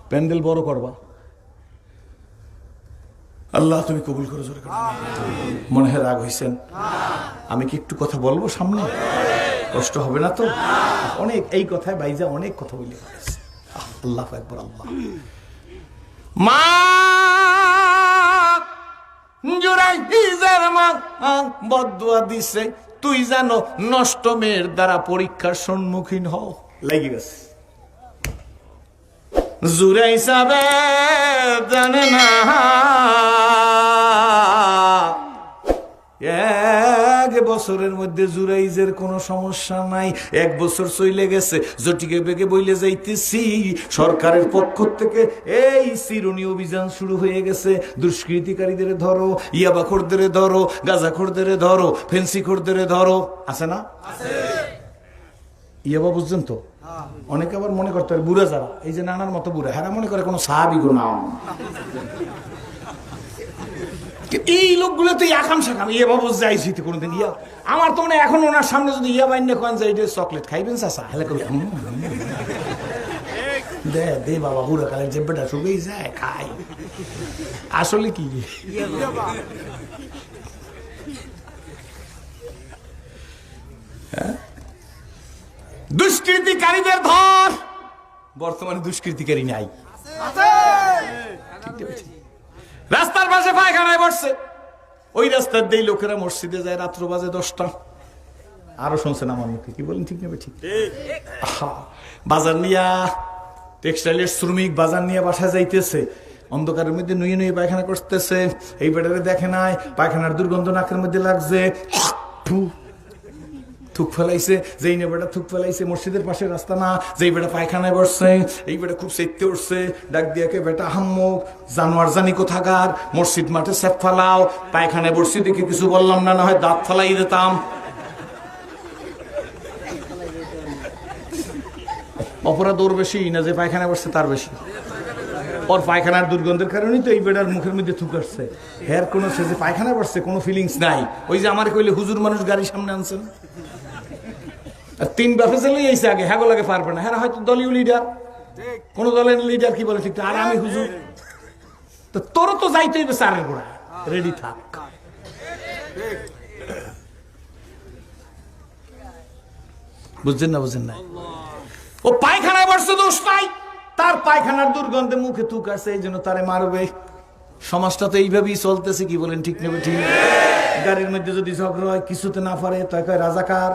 প্যান্ডেল বড় করবা, আল্লাহ তুমি কবুল করে। জোরে করো। মনে হয় রাগ হইছেন? আমি কি একটু কথা বলবো সামনে? কষ্ট হবে না তো? অনেক এই কথায় বাইজা অনেক কথা বলে আল্লাহ একবার আল্লাহ। মা জুরাইজের মা বদদুয়া দিছে, তুই জানো নষ্ট মেয়ের দ্বারা পরীক্ষার সম্মুখীন হও। লেগে গেছে জুরাই সাবে জানে না, এক বছরের মধ্যে জুরাইজের কোনো সমস্যা নাই। 1 বছর চলে গেছে, জটিকে বেগে বইলে যাইতেছি, সরকারের পক্ষ থেকে এই চিরুনি অভিযান শুরু হয়ে গেছে। দুষ্কৃতিকারীদের ধরো, ইয়াবাখোরদের ধরো, গাঁজাখোরদের ধরো, ফেন্সিখোরদের ধরো। আছে না? ইয়াবা বুঝছেন তো? অনেকে আবার মনে করতে পারে বুড়া যারা, এই যে নানার মতো বুড়া, হ্যাঁ মনে করে কোনো সাহাবি গো না। এই লোকগুলো তো আকাম সাকাম ইয়ে বাবু যাইছি কোনোদিন ইয়া। আমার তো মনে এখন ওনার সামনে যদি ইয়া বাইন কন যে এটা চকলেট খাইবেন চাষা, হেলে কবি দে দে বাবা, বুড়া কালের যে বেটা শুকেই যায় খাই। আসলে কি দুষ্কৃতিকারীদের ধর। বর্তমানে দুষ্কৃতিকারী নাই, রাস্তার পাশে পায়খানায় বসছে, ওই রাস্তার দিয়ে লোকেরা মসজিদে যায়, রাত্র বাজে 10টা। আরো শুনছেন আমার মুখে, কি বলেন ঠিক নেবে? ঠিক। বাজার নিয়া টেক্সটাইলের শ্রমিক বাজার নিয়ে বাসা যাইতেছে, অন্ধকারের মধ্যে নুয়ে নুয়ে পায়খানা করতেছে। এই বেটারে দেখে নাই, পায়খানার দুর্গন্ধ নাকের মধ্যে লাগছে, থুক ফেলাইছে। যেই না বেটা থুক ফেলাইছে, মসজিদের পাশে রাস্তা না, যেই বেটা পায়খানায় বসছে, এই বেটা খুব চেতে উঠছে, ডাক দিয়াকে বেটা হাম্মুক জানোয়ার জানি কোথাকার, মসজিদ মাঠে সেপ ফেলাও। পায়খানায় বসছি দেখে কিছু বললাম না, না হয় দাঁত ফেলাই দিতাম। অপরাধ ওর বেশি না যে পায়খানায় বসছে তার বেশি। ওর পায়খানার দুর্গন্ধের কারণেই তো এই বেটার মুখের মধ্যে থুক আসছে। হের কোনো সে যে পায়খানায় বসছে কোনো ফিলিংস নাই। ওই যে আমার কইলে হুজুর মানুষ গাড়ির সামনে আনছেন, আর 3 বাফে চলে যাইছে আগে, হ্যাঁ লাগে পারবে না, হ্যাঁ হয়তো দলীয় লিডার, কোন দলের লিডার কি বলে ঠিক, আর আমি হুজুর। তো তোরও তো যাইতে হইবে চারের গোড়া, রেডি থাক। বুঝছেন না? বুঝছেন না? ও পায়খানায় বসছে, দোষ নাই, তার পায়খানার দুর্গন্ধে মুখে থুক আছে, এই জন্য তারে মারবে। সমাজটা তো এইভাবেই চলতেছে, কি বলেন ঠিক নেবে? ঠিক। গাড়ির মধ্যে যদি ঝগড়া হয়, কিছুতে না পারে তাই কয় রাজাকার।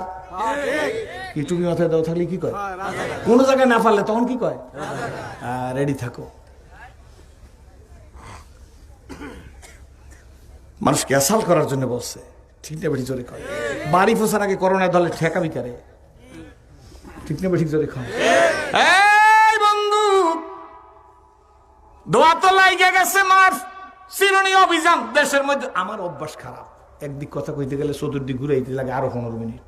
কি টুপি মাথায় দাও থাকলে কি কয়? কোন জায়গায় না পারলে তখন কি কয়? রেডি থাকো। মানুষকে অ্যাসাল্ট করার জন্য বলছে, ঠিক না? বেশি জোরে কয়। বাড়ি পোষার আগে করোনা দলে ঠেকা বিকারে, ঠিক না? বেশি জোরে কয়। এই বন্ধু দোয়া তো লাইগে গেছে মার চিরুনি অভিযান দেশের মধ্যে। আমার অভ্যাস খারাপ, একদিক কথা কইতে গেলে চতুর্দিক ঘুরাইতে লাগে আরো 15 মিনিট,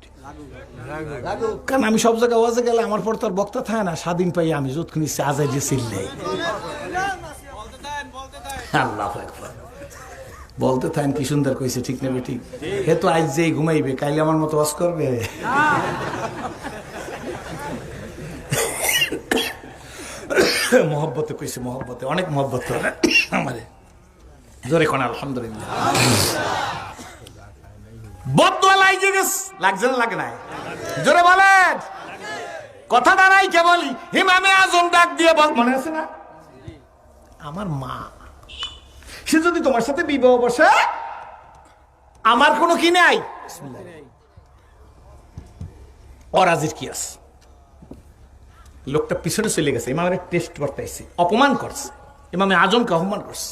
কারণ আমি সব জায়গায় ওয়াজে গেলে আমার পর তোর বক্তা থাকে না, স্বাধীন পাই আমি যতক্ষণ ইচ্ছে আজাই যে চিল্লাই। আল্লাহু আকবার, বলতে থাকেন কি সুন্দর কইছে, ঠিক নেবে ঠিক। হে তো আজ যেই ঘুমাইবে কাইলে আমার মতো ওয়াজ করবে। মহব্বতে কইছে, মহব্বতে, অনেক মহব্বত করে আমারে। জোরে কোন আলহামদুলিল্লাহ। বদদোয়া লাগে গেছে, লাগছে না লাগে না? জোরে বলেন। কথা দাঁড়াই কে বলি, ইমামে আজম ডাক দিয়ে বল, মনে আছে না? আমার মা, সে যদি তোমার সাথে বিবাহ বসে, আমার কোনো কি নাই, অরাজির কি আছে? লোকটা পিছনে চলে গেছে, ইমামের টেস্ট করতেছে, অপমান করছে, ইমামে আজমকে অপমান করছে।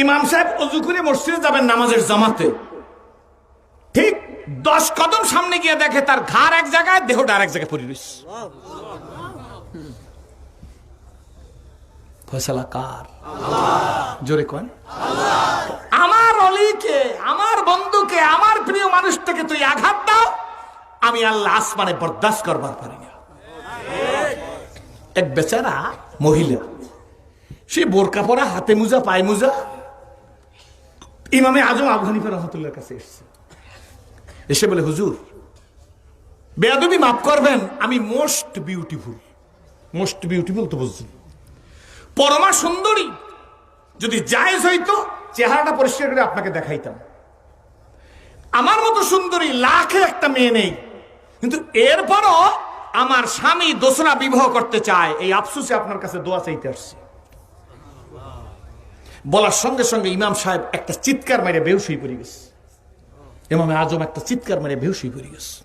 ইমাম সাহেব অজু করে মসজিদে যাবেন নামাজের জামাতে, ঠিক 10 কদম সামনে গিয়ে দেখে তার ঘাড় এক জায়গায়, দেহটা আরেক জায়গায় পড়ে রয়েছে। ফয়সালা কার? জোরে কোন? আমার অলিকে, আমার বন্ধুকে, আমার প্রিয় মানুষটাকে তুই আঘাত দাও, আমি আল্লাহ আসমানে বরদাস্ত করবার পারি না। এক বেচারা মহিলা, সে বোরকা পরা, হাতে মুজা, পায়ে মুজা, ইমামে আজম আবু হানিফা রাহমাতুল্লাহর কাছে এসেছে। এসে বলে, হুজুর বেয়াদবি মাফ করবেন, আমি মোস্ট বিউটিফুল। মোস্ট বিউটিফুল তো বুঝছেন, পরমা সুন্দরী। যদি জায়েজ হইতো চেহারাটা পরিষ্কার করে আপনাকে দেখাইতাম। আমার মতো সুন্দরী লাখে একটা মেয়ে নেই, কিন্তু এরপরও আমার স্বামী দোসরা বিবাহ করতে চায়, এই আফসোসে আপনার কাছে দোয়া চাইতে আসছি। বলার সঙ্গে সঙ্গে ইমাম সাহেব একটা চিৎকার মেরে বেহুশ হয়ে পড়ে গেছে। ইমামে আজম একটা চিৎকার মেরে বেহুশ হয়ে পড়ে গেছে।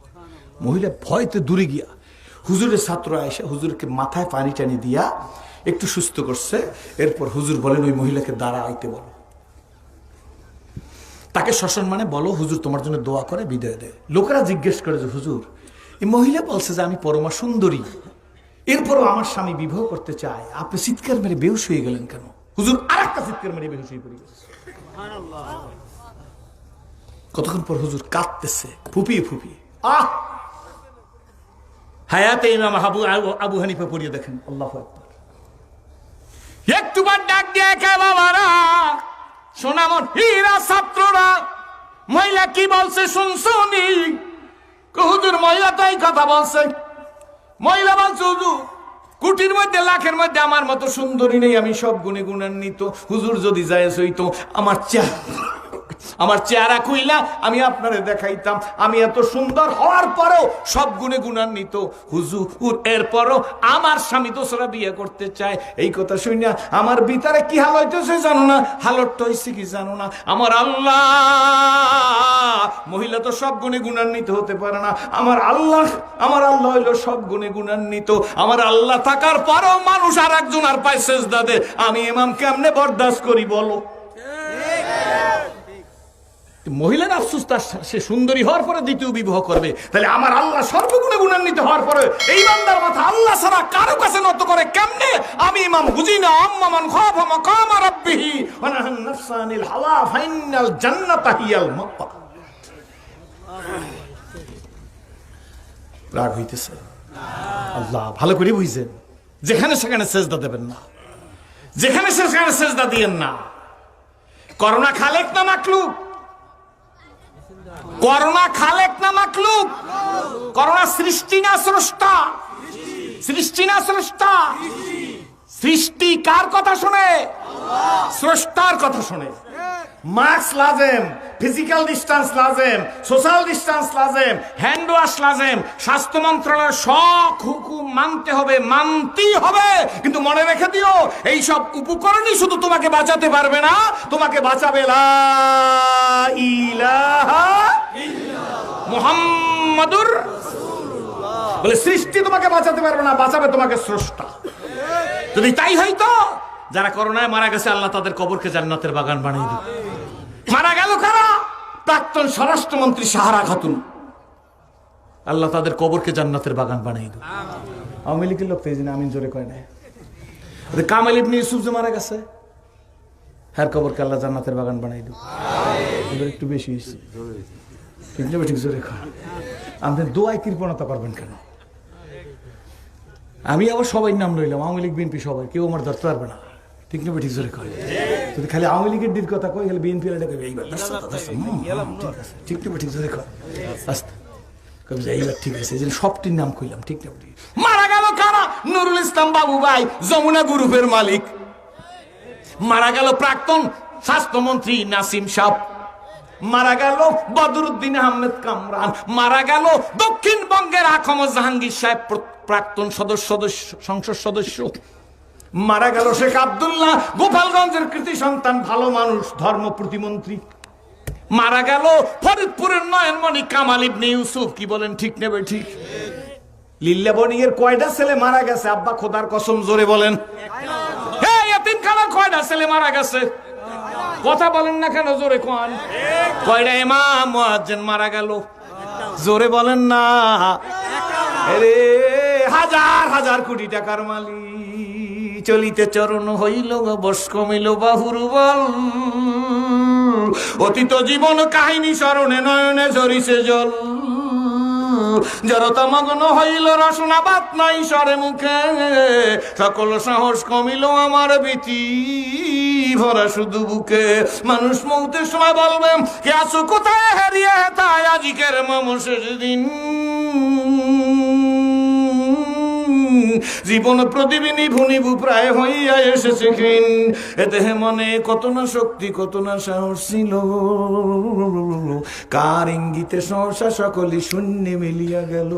মহিলা ভয়তে দূরে গিয়া হুজুরের ছাত্র এসে হুজুরকে মাথায় পানি টানি দিয়া একটু সুস্থ করছে। এরপর হুজুর বলেন, ওই মহিলাকে দাঁড়াইতে বলো, তাকে শ্মশান মানে বলো, হুজুর তোমার জন্য দোয়া করে বিদায় দেয়। লোকেরা জিজ্ঞেস করে যে, হুজুর এই মহিলা বলছে যে আমি পরমা সুন্দরী, এরপরও আমার স্বামী বিবাহ করতে চায়, আপনি চিৎকার মেরে বেহুশ হয়ে গেলেন কেন? হুজুর আর একটা চিৎকার মেরে বেহুশ হয়ে পড়ে গেছে। কতক্ষণ পর হুজুর কাঁদতেছে, ফুপিয়ে ফুপিয়ে। হায়াতে ইমাম আবু হানিফা পড়িয়ে দেখেন, আল্লাহু আকবার। একটুবার ডাক দিয়ে কে বাবারা, সোনামন হীরা ছাত্ররা, মহিলা কি বলছে শুনছনি? হুজুর মহিলা তাই কথা বলছে। মহিলা বলছে, হুজুর কোটির মধ্যে লাখের মধ্যে আমার মতো সুন্দরী নেই, আমি সব গুণে গুণান্বিত। হুজুর যদি জায়েজ হইতো আমার চেহারা খুইলা আমি আপনারে দেখাইতাম, আমি এত সুন্দর হওয়ার পরেও সব গুণে গুণান্বিত। হুজুর এরপরও আমার স্বামী দোসরা বিয়ে করতে চায়। এই কথা শুনিয়া আমার ভিতরে কি হাল হইতেছে জানো না? হালতটা হইছে কি জানো না? আমার আল্লাহ, মহিলা তো সব গুণে গুণান্বিত হতে পারে না। আমার আল্লাহ হইল সব গুণে গুণান্বিত। আমার আল্লাহ থাকার পরেও মানুষ আর একজন আর পায় সেজদা দেয়, আমি ইমাম কেমনে বরদাস্ত করি বলো? মহিলার আফসোস, তার সে সুন্দরী হওয়ার পরে দ্বিতীয় বিবাহ করবে, তাহলে আমার আল্লাহ সর্বগুণে গুণান্বিত হওয়ার পরে এই বান্দার মাথা আল্লাহ ছাড়া কারো কাছে নত করে কেমনে? আমি ইমাম বুঝি না। আম্মান খাফা মাকামা রাব্বিহি ওয়া নাহান নাফসা আনিল হাওয়া ফাইনাল জান্নাতা হিয়াল মাওয়া। রাগ হইতেছে? আল্লাহ ভালো করে বুঝছেন, যেখানে সেখানে সেজদা দেবেন না, যেখানে সেখানে সেজদা দিয়েন না। করোনা খালেক না মাকলুক? করোনা খালেক না মাকলুক? করোনা সৃষ্টি না স্রষ্টা? সৃষ্টি না স্রষ্টা? সৃষ্টি কার কথা শুনে? স্রষ্টার কথা শুনে। মাস্ক লাজেম, ফিজিক্যাল ডিস্টেন্স লাজেম, সোশ্যাল ডিস্টেন্স লাজেম, হ্যান্ড ওয়াশ লাজেম, স্বাস্থ্য মন্ত্রণালয়ের সব হুকুম মানতে হবে, মানতেই হবে। কিন্তু মনে রেখে দিও, এই সব উপকরণই শুধু তোমাকে বাঁচাতে পারবে না, তোমাকে বাঁচাবে লা ইলাহা ইল্লাল্লাহ মুহাম্মাদুর রাসূলুল্লাহ। বলে সৃষ্টি তোমাকে বাঁচাতে পারবে না, বাঁচাবে তোমাকে স্রষ্টা। যদি তাই হইতো, যারা করোনায় মারা গেছে আল্লাহ তাদের কবরকে জান্নাতের বাগান বানিয়ে দিবে। মারা গেল কারা? প্রাক্তন স্বরাষ্ট্রমন্ত্রী সাহারা খাতুন, আল্লাহ তাদের কবরকে জান্নাতের বাগান বানিয়ে দিবে। আওয়ামী লীগের লোক তো এই জন্য আমিন জোরে কয় না। কামাল ইবনে ইউসুফ যে মারা গেছে, হ্যার কবরকে আল্লাহ জান্নাতের বাগান বানাই দিল। এবার একটু বেশি হয়েছে, ঠিক না? ঠিক জোরে খান। আপনি দোয়ায় কৃপণতা করবেন কেন? আমি আবার সবাই নাম লইলাম, আওয়ামী লীগ বিএনপি সবাই, কেউ আমার ধরতে পারবে না, ঠিক না? ঠিক জোরে খান। যদি খালি আওয়ামী লীগের দিন কথা কই, খালি বিএনপি ঠিক না? ঠিক জোরে খান। এইবার ঠিক আছে, সবটির নাম কইলাম, ঠিক না? মারা গেল কারা? নুরুল ইসলাম বাবু ভাই, যমুনা গ্রুপের মালিক। মারা গেল প্রাক্তন স্বাস্থ্যমন্ত্রী নাসিম সাহ। মারা গেল বদরুদ্দিন আহমেদ কামরান। মারা গেল দক্ষিণবঙ্গের আখম জাহাঙ্গীর সাহেব, প্রাক্তন সংসদ সদস্য। মারা গেল শেখ আব্দুল্লাহ, গোপালগঞ্জের কৃতি সন্তান, ভালো মানুষ, ধর্ম প্রতিমন্ত্রী। মারা গেল ফরিদপুরের নয়নমণি কামাল ইবনে ইউসুফ। কি বলেন, ঠিক নেবে? ঠিক। লিল্লা বনিয়ের কয়টা ছেলে মারা গেছে? আব্বা খোদার কসম জোরে বলেন। এতিমখানার কয়টা ছেলে মারা গেছে? কথা বলেন না কেন? জোরে কোন। কয়টা ইমাম মুয়াজ্জিন মারা গেল? জোরে বলেন না। আরে হাজার হাজার কোটি টাকার মালিক, চলিতে চরণ হইল বস কমিল বাহুর বল। অতীত জীবন কাহিনী স্মরণে নয়নে ঝরিছে জল। জড়তা মগ্ন হইল রসনা বাত নাই স্বরে মুখে। সকল সাহস কমিল আমার ভীতি ভরা শুধু বুকে। মানুষ মৌতের সময় বলবে, কে আছো কোথায় হারিয়ে তাই আজিকের মম শেষ দিন। জীবন প্রতিবিনী ভুনিবু প্রায় হইয়া এসেছে ক্ষীণ। এ দেহে মনে কত না শক্তি, কত না সাহস ছিল। কার ইঙ্গিতে সহসা সকলে শূন্য মিলিয়া গেল।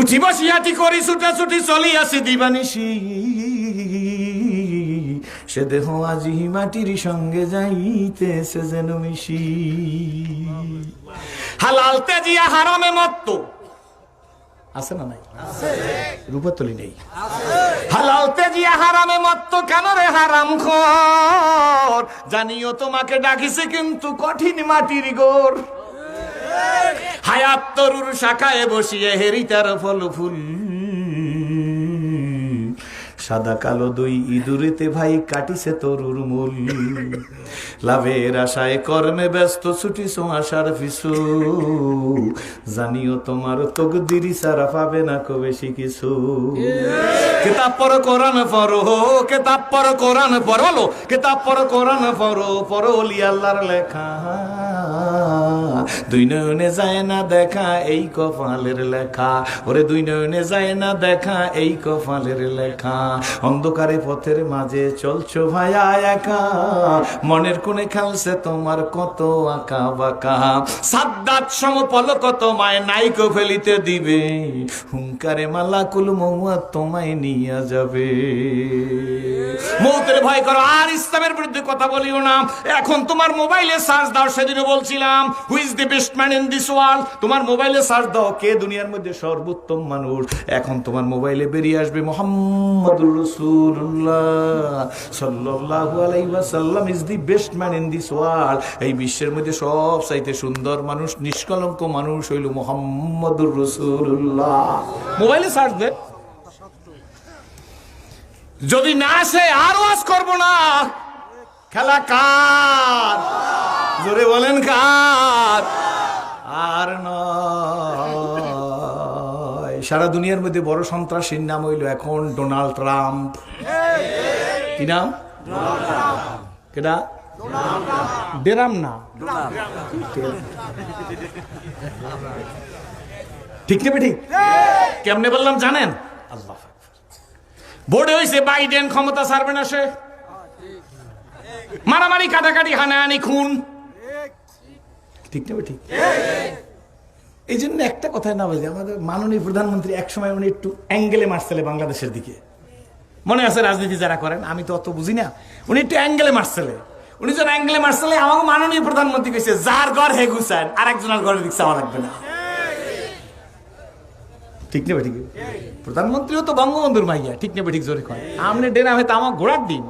উঠি বসিয়াটি করি ছুটাছুটি চলিয়াছি দিবানিশি। সে দেহ আজি মাটির সঙ্গে যাইতেছে যেন মিশি। হালাল তেজিয়া হারামে মত্ত আছে না নাই? রূপাতলি নেই। হালাল তেজিয়া হারামে মত্ত কেন রে হারাম খোর। জানিও তোমাকে ডাকিছে কিন্তু কঠিন মাটির গোর। হায়াত তরুর শাখায় বসিয়ে হেরি তার ফল ফুল। সাদা কালো দুই ইঁদুরেতে ভাই কাটিছে তরুর মূল। লাভের আশায় কর্মে ব্যস্ত ছুটিছ আশার পিছু। জানিও তোমার তকদিরি সারা পাবে না কো বেশি কিছু। কিতাব পড়ো কোরআন পড়ো, কিতাব পড়ো কোরআন পড়ো, বলো কিতাব পড়ো কোরআন পড়ো, পড়ো ওলি আল্লাহর লেখা। দুই নয়নে যায় না দেখা এই কপালের লেখা। ওরে দুই নয়নে যায় না দেখা এই কপালের লেখা। অন্ধকারে পথের মাঝে চলছো ভাইয়া একা। মনের কোণে খেলছে তোমার কত আঁকা বাঁকা। সাদ্দাত সম পলক তোমায় নাইকো ফেলিতে দিবে। হুঙ্কারে মালাকুল মৌত তোমায় নিয়ে যাবে। মৌতের ভয় করো আর ইসলামের বিরুদ্ধে কথা বলিও না। এখন তোমার মোবাইলে সার্চ দাও, সেদিনও বলছিলাম who is the best man in this world. তোমার মোবাইলে সার্চ দাও কে দুনিয়ার মধ্যে সর্বোত্তম মানুষ। এখন তোমার মোবাইলে বেরিয়ে আসবে মুহাম্মাদুর রাসূলুল্লাহ সাল্লাল্লাহু আলাইহি ওয়াসাল্লাম is the best man in this world. এই বিশ্বের মধ্যে সব চাইতে সুন্দর মানুষ, নিষ্কলঙ্ক মানুষ হইল মুহাম্মাদুর রাসূলুল্লাহ। মোবাইলে সার্চ দে, যদি না আসে আর ওয়াজ করব না। খেলা কার? জোরে বলেন কার? আর নয়। সারা দুনিয়ার মধ্যে বড় সন্ত্রাসীর নাম হইল এখন ডোনাল্ড ট্রাম্প। কি নাম? কেডা? ডেরাম না, ঠিক নেবে ঠিক। কেমনে বললাম জানেন? আল্লাহ বোর্ডে হয়েছে বাইডেন ক্ষমতা ছাড়বে না। সে মারামারি, কাটাকাটি, হানাহানি, খুন, ঠিক নেবে ঠিক। এই জন্য একটা কথায় না বলছি, আমাদের মাননীয় প্রধানমন্ত্রী এক সময় উনি একটু অ্যাঙ্গেলে মারছিলে বাংলাদেশের দিকে। মনে আছে রাজনীতি যারা করেন, আমি তো অত বুঝি না, উনি একটু অ্যাঙ্গেলে মারছিলে। উনি যখন অ্যাঙ্গেলে মারছিলে আমাকে মাননীয় প্রধানমন্ত্রী কইছে যার ঘর হে গুছান, আর একজনের ঘরের দিক চাওয়া লাগবে না। ঠিক নেবে ঠিক। প্রধানমন্ত্রীও তো বঙ্গবন্ধুর মাইয়া, ঠিক নেবে ঠিক। জোরে কয় আমনে ডেরা হয়তো আমার ঘোড়ার দিন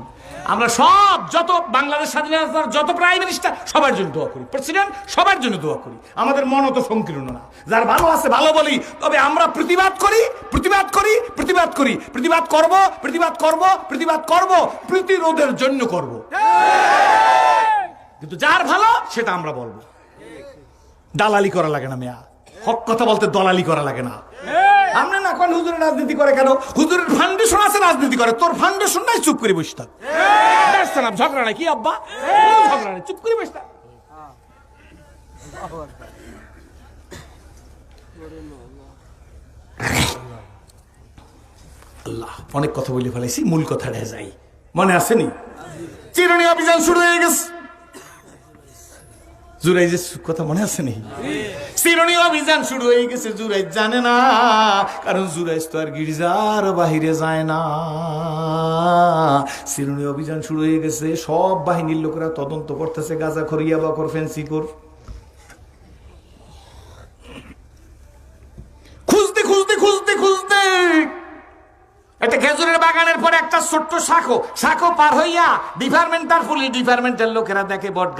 আমরা সব যত বাংলাদেশ স্বাধীনতার যত প্রাইম মিনিস্টার সবার জন্য দোয়া করি, প্রেসিডেন্ট সবার জন্য দোয়া করি। আমাদের মন তো সংকীর্ণ না, যার ভালো আছে ভালো বলি, তবে আমরা প্রতিবাদ করি, প্রতিবাদ করি, প্রতিবাদ করি, প্রতিবাদ করব, প্রতিবাদ করব, প্রতিবাদ করব, প্রতিরোধের জন্য করব। কিন্তু যার ভালো সেটা আমরা বলবো। দালালি করা লাগে না মেয়া, হক কথা বলতে দলালি করা লাগে না। আমরা না কোন হুজুরের রাজনীতি করে কেন? হুজুরের ফাউন্ডেশন আছে, রাজনীতি করে। তোর ফাউন্ডেশন নাই, চুপ করে বসে থাক। ঝগড়া নাই কি আব্বা? ঝগড়া নাই, চুপ করে বসে থাক। আল্লাহ, অনেক কথা বলে ফেলাইছি, মূল কথাটা যাই। মনে আসেনি চিরুনি অভিযান শুরু হয়ে গেছে? জুরাইজের কথা মনে আছে নি? চিরুনি অভিযান শুরু হয়ে গেছে, জুরাইজ জানে না, কারণ জুরাইজ তো আর গির্জার বাহিরে যায় না। চিরুনি অভিযান শুরু হয়ে গেছে, সব বাহিনীর লোকেরা তদন্ত করতেছে, গাঁজাখোর, ইয়াবাখোর, ফেন্সিখোর, খুঁজতে খুঁজতে খুঁজতে খুঁজতে একটা খেজুরের বাগানের পরে একটা ছোট্ট শাখো পার হইয়া ডিপার্টমেন্টাল লোকেরা দেখে বট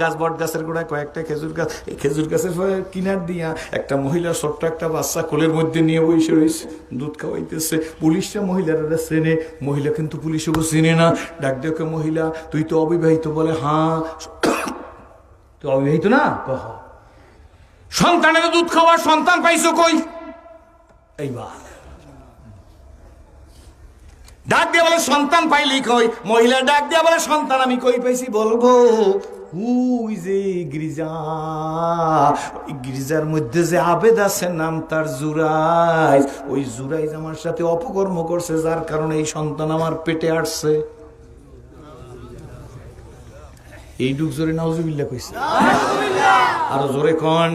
গাছের গোড়ায় কয়েকটা খেজুর গাছ। এই খেজুর গাছের কিনার দিয়া একটা মহিলা ছোট্ট একটা বাচ্চা কোলের মধ্যে নিয়ে বসে রয়েছে, দুধ খাওয়াইতেছে। পুলিশরা মহিলারা চেনে, মহিলা কিন্তু পুলিশও চিনে না। ডাক দেখে, মহিলা তুই তো অবিবাহিত? বলে হ্যাঁ। তুই অবিবাহিত না? কহ। সন্তানের দুধ খাওয়া, সন্তান পাইছো কই? এইবার ডাক দিয়ে বলে সন্তান পাইলি কই? মহিলা ডাক দিয়ে বলে সন্তান আমি কই পাইছি বলবো? ওই যে গির্জা, গির্জার মধ্যে যে আবেদ আছে নাম তার জুরাইজ, ওই জুরাইজ আমার সাথে অপকর্ম করছে, যার কারণে এই সন্তান আমার পেটে আসছে। এই ডুক জোরে নাউজুবিল্লাহ কইছে, আরো জোরে কন।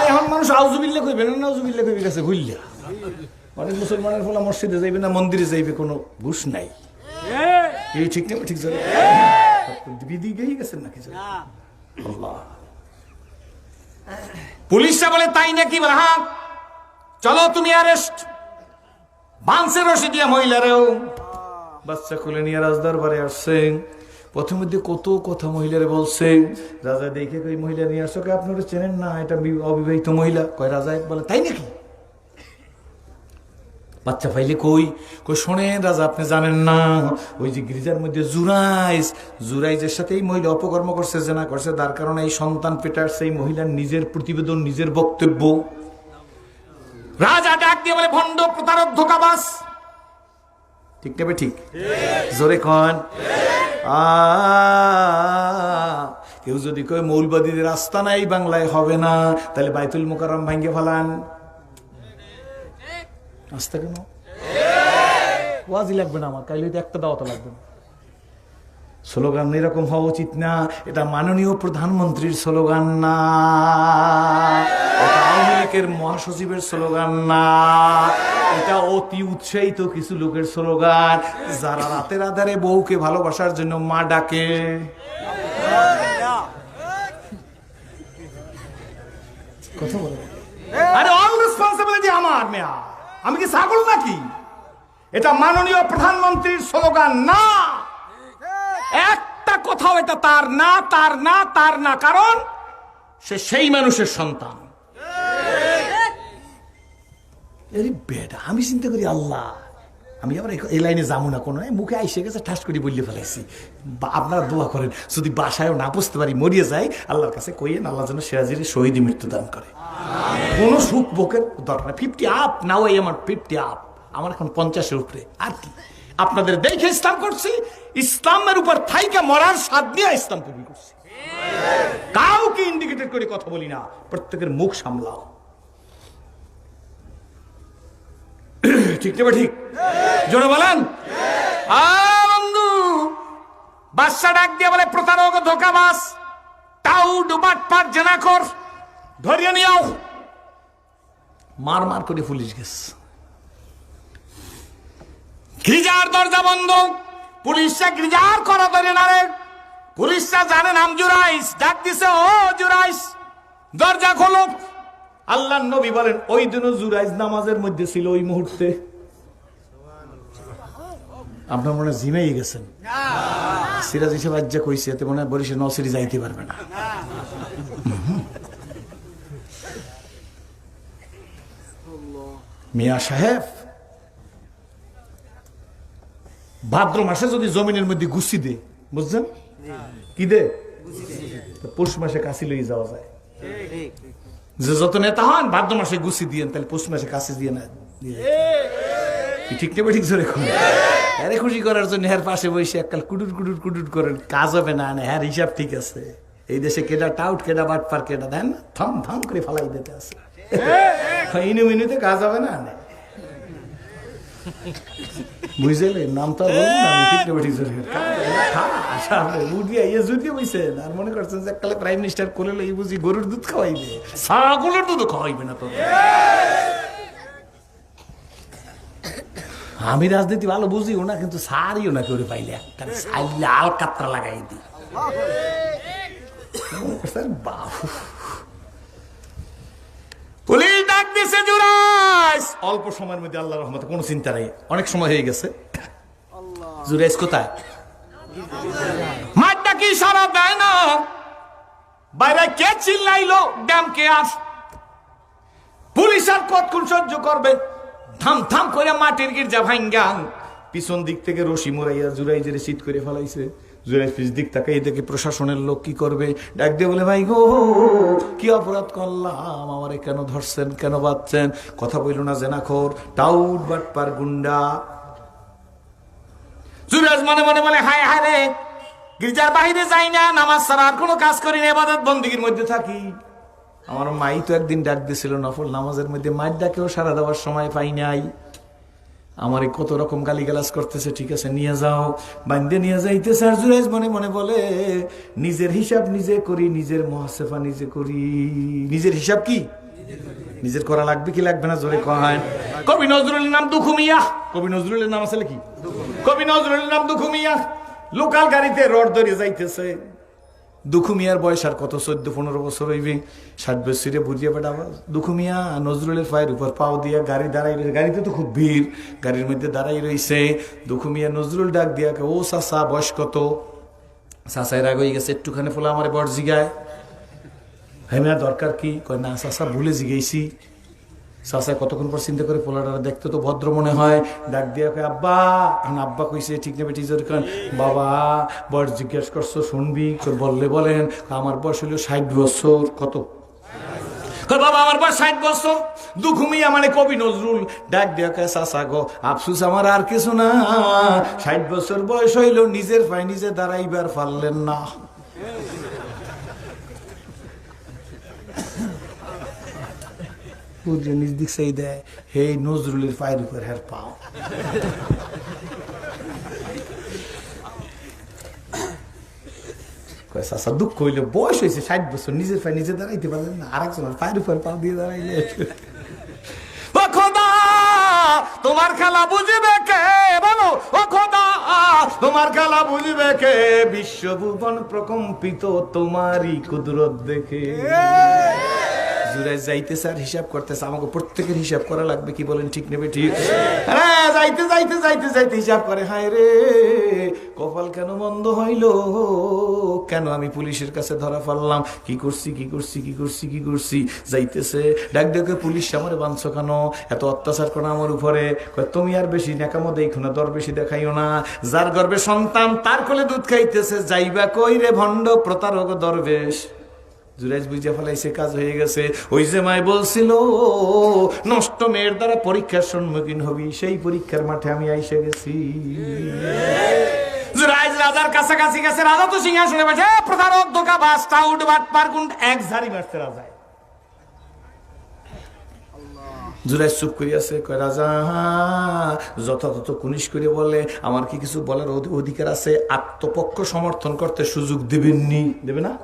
এখন মানুষ আউজুবিল্লাহ কইবে না, নাউজুবিল্লাহ কইবে গেছে ভুললা। অনেক মুসলমানের ফলে মসজিদে যাইবে না, মন্দিরে যাইবে, কোনো ঘুষ নাই। এই ঠিক নেই, ঠিক জোরে বিধি গেই গেছেন নাকি? পুলিশরা বলে তাই নাকি? বলে হ্যাঁ, চলো তুমি অ্যারেস্ট। বাঁশে রশি দিয়ে মহিলারেও বাচ্চা খুলে নিয়ে রাজদরবারে আসছে। প্রথমে কত কথা মহিলারে বলছে। রাজা দেখে কই মহিলা নিয়ে আসো, আপনারা চেনেন না, এটা অবিবাহিত মহিলা। কয় রাজা বলে তাই নাকি? বাচ্চা পাইলে কই? কই শোনেন রাজা, আপনি জানেন না, ওই যে গির্জার মধ্যে জুরাইজের সাথে এই মহিলা অপকর্ম করছে, জেনা করছে, তার কারণে এই সন্তান পেটার। সেই মহিলার নিজের প্রতিবেদন, নিজের বক্তব্য। রাজা ডাক দিয়ে বলে ভণ্ড, প্রতারক, ধোঁকাবাজ। ঠিক নেবে ঠিক? জোরে কন। কেউ যদি কয় মৌলবাদীদের রাস্তা নাই বাংলায় হবে না, তাহলে বাইতুল মুকাররম ভাঙ্গে ফেলান। রাস্তা কেন? ওয়াজি লাগবে না আমার, কাইলে একটা দাওয়াত লাগবে না। স্লোগান এরকম হওয়া উচিত না। এটা মাননীয় প্রধানমন্ত্রীর স্লোগান না, এটা আওয়ামী লীগের মহাসচিবের স্লোগান না, এটা অতি উৎসাহিত কিছু লোকের স্লোগান, যারা রাতের আধারে বউকে ভালোবাসার জন্য মা ডাকে। কথা বলে, আরে অল রেসপন্সিবিলিটি আমার। মেয়া, আমি কি ছাগল নাকি? এটা মাননীয় প্রধানমন্ত্রীর স্লোগান না। একটা কথাও এটা তার না, তার না, তার না, কারণ সে সেই মানুষের সন্তান। বেটা আমি চিন্তা করি, আল্লাহ, আমি আবার এই লাইনে যাবো না, কোনো মুখে আইসে গেছে, ঠাস করে বললে ফেলাইছি। আপনারা দোয়া করেন, যদি বাসায়ও না বুঝতে পারি, মরিয়ে যাই, আল্লাহর কাছে কইয়েন আল্লাহ যেন সিরাজের শহীদ মৃত্যু দান করে। কোনো সুখ বুকের দরকার নেই। 50 আপ নাও, এই আমার 50 আপ, আমার এখন 50-এর উপরে। আর কি আপনাদের দেখে ইসলাম করছি, ইসলামের উপর থাইকা মরার স্বাদ নিয়ে ইসলাম কবুল করছি। কাউকে ইন্ডিকেটেড করে কথা বলি না, প্রত্যেকের মুখ সামলাও। ঠিক নেবে ঠিক? জোরে বলেন। বন্ধু, বাদশা ডাক দিয়ে বলে প্রতারক, ধোঁকাবাজ, টাউট, বাটপার, জেনাখোর, ধরিয়ে নিও। মার করে পুলিশ গেছে। গির্জার দরজা বন্ধ, পুলিশরা গির্জার করা ধরে না রে। পুলিশরা জানে নাম জুরাইস, ডাক দিছে, ও জুরাইস দরজা খোলো। আল্লাহর নবী বলেন ওই দিনও জুরাইস নামাজের মধ্যে ছিল। ওই মুহূর্তে আপনার মনে হয় জিমাই গেছেন। সিরাজ হিসেবে আজ্জা কইছে এতে মনে হয় বরিশে নসিরি যাইতে পারবে না। মিয়া সাহেব ভাদ্র মাসে যদি জমিনের মধ্যে গুছি দে, বুঝছেন কি দে, পৌষ মাসে কাশি লই যাওয়া যায়। যে যত নেতা হন ভাদ্র মাসে গুছি দিয়েন, তাহলে পৌষ মাসে কাশি দিয়ে না ঠিক নেবে ঠিক জোরে হ্যাঁ খুশি করার জন্য হ্যার পাশে বসে এককাল কুডুর কুডুর কুডুর করেন, কাজ হবে না, হ্যার হিসাব ঠিক আছে। এই দেশে কেডা টাউট কেডা বাটপার কেডা দেন থাম থাম করে ফালাই দিতে আছে, ইনু মিনুতে কাজ হবে না। বুঝলেন নাম তো ঠিক নেবে ঠিক জোরে আর মনে করছেন যে এককালে প্রাইম মিনিস্টার করে এই বুঝি গরুর দুধ খাওয়াইবে, ছাগলের দুধ খাওয়াইবে না তো। আমি রাজনীতি ভালো বুঝিও না, কিন্তু সারিও না করে পাইলে আল কাতরা লাগাই দি। পুলিশ ডাক দিছে জুরাইস, অল্প সময়ের মধ্যে আল্লাহর রহমতে কোনো চিন্তা নেই, অনেক সময় হয়ে গেছে। জুরাইস কোথায়? মাঠটা কি সারা দেয় না, বাইরে কে চিল্লাইলো ড্যাম কে আস, পুলিশ আর কতক্ষণ সহ্য করবে? থাম থাম করে মাটির গির্জা ভাঙ্গা পিছন দিক থেকে রশি মোড়াইয়া জুরাইজের শীত করে ফেলাইছে। জুরাইজ পিছ দিক তাকাই দেখে প্রশাসনের লোক কি করবে, ডাক দিয়ে বলে ভাই গো কি অপরাধ করলাম, আমারে কেন ধরছেন, কেন বাঁধছেন? কথা বইল না জেনাখোর টাউট বাটপার গুন্ডা। জুরাইজ মনে মনে বলে হায় হায় রে, গির্জার বাহিরে যাই না, নামাজ ছাড়া আর কোনো কাজ করি না, ইবাদত বন্দেগীর মধ্যে থাকি। আমার মাই তো একদিন ডাক দিয়েছিল নফল নামাজের মধ্যে, মায়ের ডাকেও সারা দেওয়ার সময় পাই নাই। আমারে কত রকম গালিগালাজ করতেছে, ঠিক আছে নিয়ে যাও, বান্ধে নিয়ে যাইতেছে। আর জুরাইজ মনে মনে বলে নিজের হিসাব নিজে করি, নিজের মুহাসেফা নিজে করি। নিজের হিসাব কি নিজের করা লাগবে কি লাগবে না জোরে কয়। কবি নজরুলের নাম দুখু মিয়া, কবি নজরুলের নাম আসলে কি, কবি নজরুলের নাম দুখু মিয়া। লোকাল গাড়িতে রড ধরে যাইতেছে। দুখু মিয়ার বয়স আর কত 14-15 বছর হইবে, 60 বছরে বুঝিয়ে বেটা। দুখু মিয়া নজরুলের পায়ের উপর পাও দিয়া গাড়ি দাঁড়াই রয়েছে, গাড়িতে তো খুব ভিড়, গাড়ির মধ্যে দাঁড়াই রয়েছে। দুখু মিয়া নজরুল ডাক দিয়া ও চাচা বয়স কত? চাচাই রাগ হয়ে গেছে, একটুখানি ফোলা আমার বর জিগায়। হ্যাঁ মিয়া দরকার কি? কয় না চাচা ভুলে জিগাইছি। চাচা কতক্ষণ পর চিন্তা করে পোলাটা দেখতে তো ভদ্র মনে হয়, ডাক দিয়া কয় আব্বা। এখন আব্বা কইছে ঠিক নেবে টিচার কেন বাবা বয়স জিজ্ঞেস করছো শুনবি? বললে বলেন। আমার বয়স হলো 60 বছর। কত? বাবা আমার বয়স 60 বছর। দুখু মিয়া মানে কবি নজরুল ডাক দিয়া কয় চাচা গো আফসুস আমার আর কিছু না, 60 বছর বয়স হইল নিজের পায়ে নিজে দাঁড়াইবার পারলেন না। নিজ দিক সেই দেয় হে নজরুলের পায়ের উপর হের পাও। চাচা দুঃখ হইলে বয়স হয়েছে 60 বছর, নিজের পায়ে নিজে দাঁড়াইতে পারলেন না, আর একজনের পায়ের উপর পাও দিয়ে দাঁড়াইলে। ও খোদা তোমার খেলা বুঝবে কে, বলো ও খোদা তোমার খেলা বুঝবে কে, বিশ্বভুবন প্রকম্পিত তোমারই কুদরত দেখে। জুরাইজ যাইতেছে আর হিসাব করতেছে, আমাকে প্রত্যেকের হিসাব করা লাগবে, কি বলেন ঠিক নেবে ঠিক? যাইতে যাইতে যাইতে যাইতে হিসাব করে হায় রে কপাল কেন বন্ধ হইল, কেন আমি পুলিশের কাছে ধরা ফেললাম, কি করছি কি করছি কি করছি কি করছি। যাইতেছে ডাক দেখে পুলিশ আমারে বাঁধছো কেন, এত অত্যাচার করো আমার উপরে। তুমি আর বেশি নেকামো দেখো না, দর বেশি দেখাইও না, যার গর্বে সন্তান তার কোলে দুধ খাইতেছে, যাইবা কই রে ভণ্ড প্রতারক দরবেশ। জুরাইজ বুঝে ফেলাইছে কাজ হয়ে গেছে। ওই যে মাই বলছিল নষ্ট মেয়ের দ্বারা পরীক্ষার সম্মুখীন হবি, সেই পরীক্ষার মাঠে আমি আইসে গেছি। জুরাইজ রাজার কাছাকাছি গেছে, রাজা তো সিংহাসনে বসে, প্রতারক ধোঁকাবাজ টাউট বাটপার গুন্ড এক ঝাড়ি মারতে রাজায়। জুরাইজ চুপ করে আছে, কয় রাজা যথাযথ কুনিশ করে বলে আমার কি কিছু বলার অধিকার আছে, আত্মপক্ষ সমর্থন করতে সুযোগ দিবেননি? দেবে না?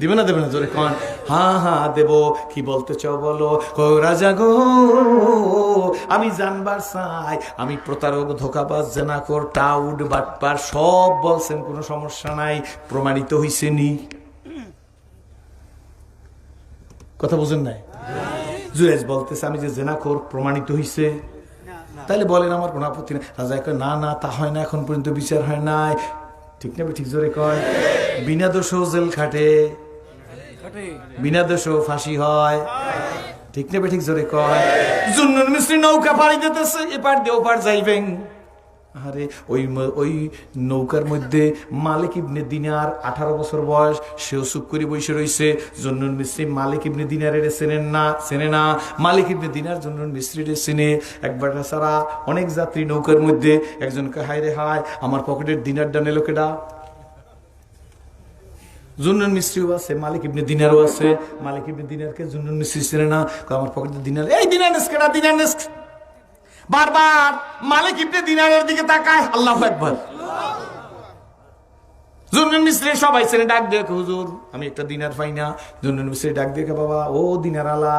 দিবে না দেবে না জোরে কন। হ্যাঁ হ্যাঁ দেব, কি বলতে চাও বলো। রাজা গো আমি জানবার চাই, আমি প্রতারক ধোঁকাবাজ জেনাখোর টাউট বাটপার সব বলছেন, কোনো সমস্যা নাই, প্রমাণিত হইছে নি? কথা বুঝেন নাই? জুরাইজ বলতেছে আমি যে জেনাখোর প্রমাণিত হইছে। তাহলে বলেন আমার কোনো আপত্তি নেই। রাজা কয় না না, তা হয় না, এখন পর্যন্ত বিচার হয় নাই। ঠিক না? ঠিক জোরে কয়। বিনা দোষেও জেল খাটে, বিনা দোষেও ফাঁসি হয়। ঠিক না? ঠিক জোরে কয়। জুন্নুন মিস্ত্রি নৌকা পাড়ি দিতেছে, এপার দিয়ে ওপার যাইবেন। আরে ওই নৌকার মধ্যে মালিক ইবনে দিনার 18 বছর বয়স, সেও চুপ করে বসে রয়েছে। জুন্নুন মিস্ত্রি মালিক ইবনে দিনারের চেনে না, মালিক ইবনে দিনার জুন্নুন মিস্ত্রির চেনে। একবার সারা অনেক যাত্রী নৌকার মধ্যে, একজনকে হায় রে হায় আমার পকেটের দিনারটা নিল কেডা? জুন্নুন মিস্ত্রিও আছে, মালিক ইবনে দিনারও আছে। মালিক ইবনে দিনারকে জুন্নুন মিস্ত্রি চেনে না, আমার পকেটের দিনার, এই দিনার নেস কেডা, দিনার নেস। বারবার মালিক ইবনে দিনারের দিকে তাকায়, আল্লাহু আকবার। জুন্নুন মিস্ত্রি সবাই ছেড়ে ডাক দিয়ে, হুজুর আমি একটা দিনার পাই না। জুন্নুন মিস্ত্রি ডাক দিয়ে, বাবা ও দিনার আলা,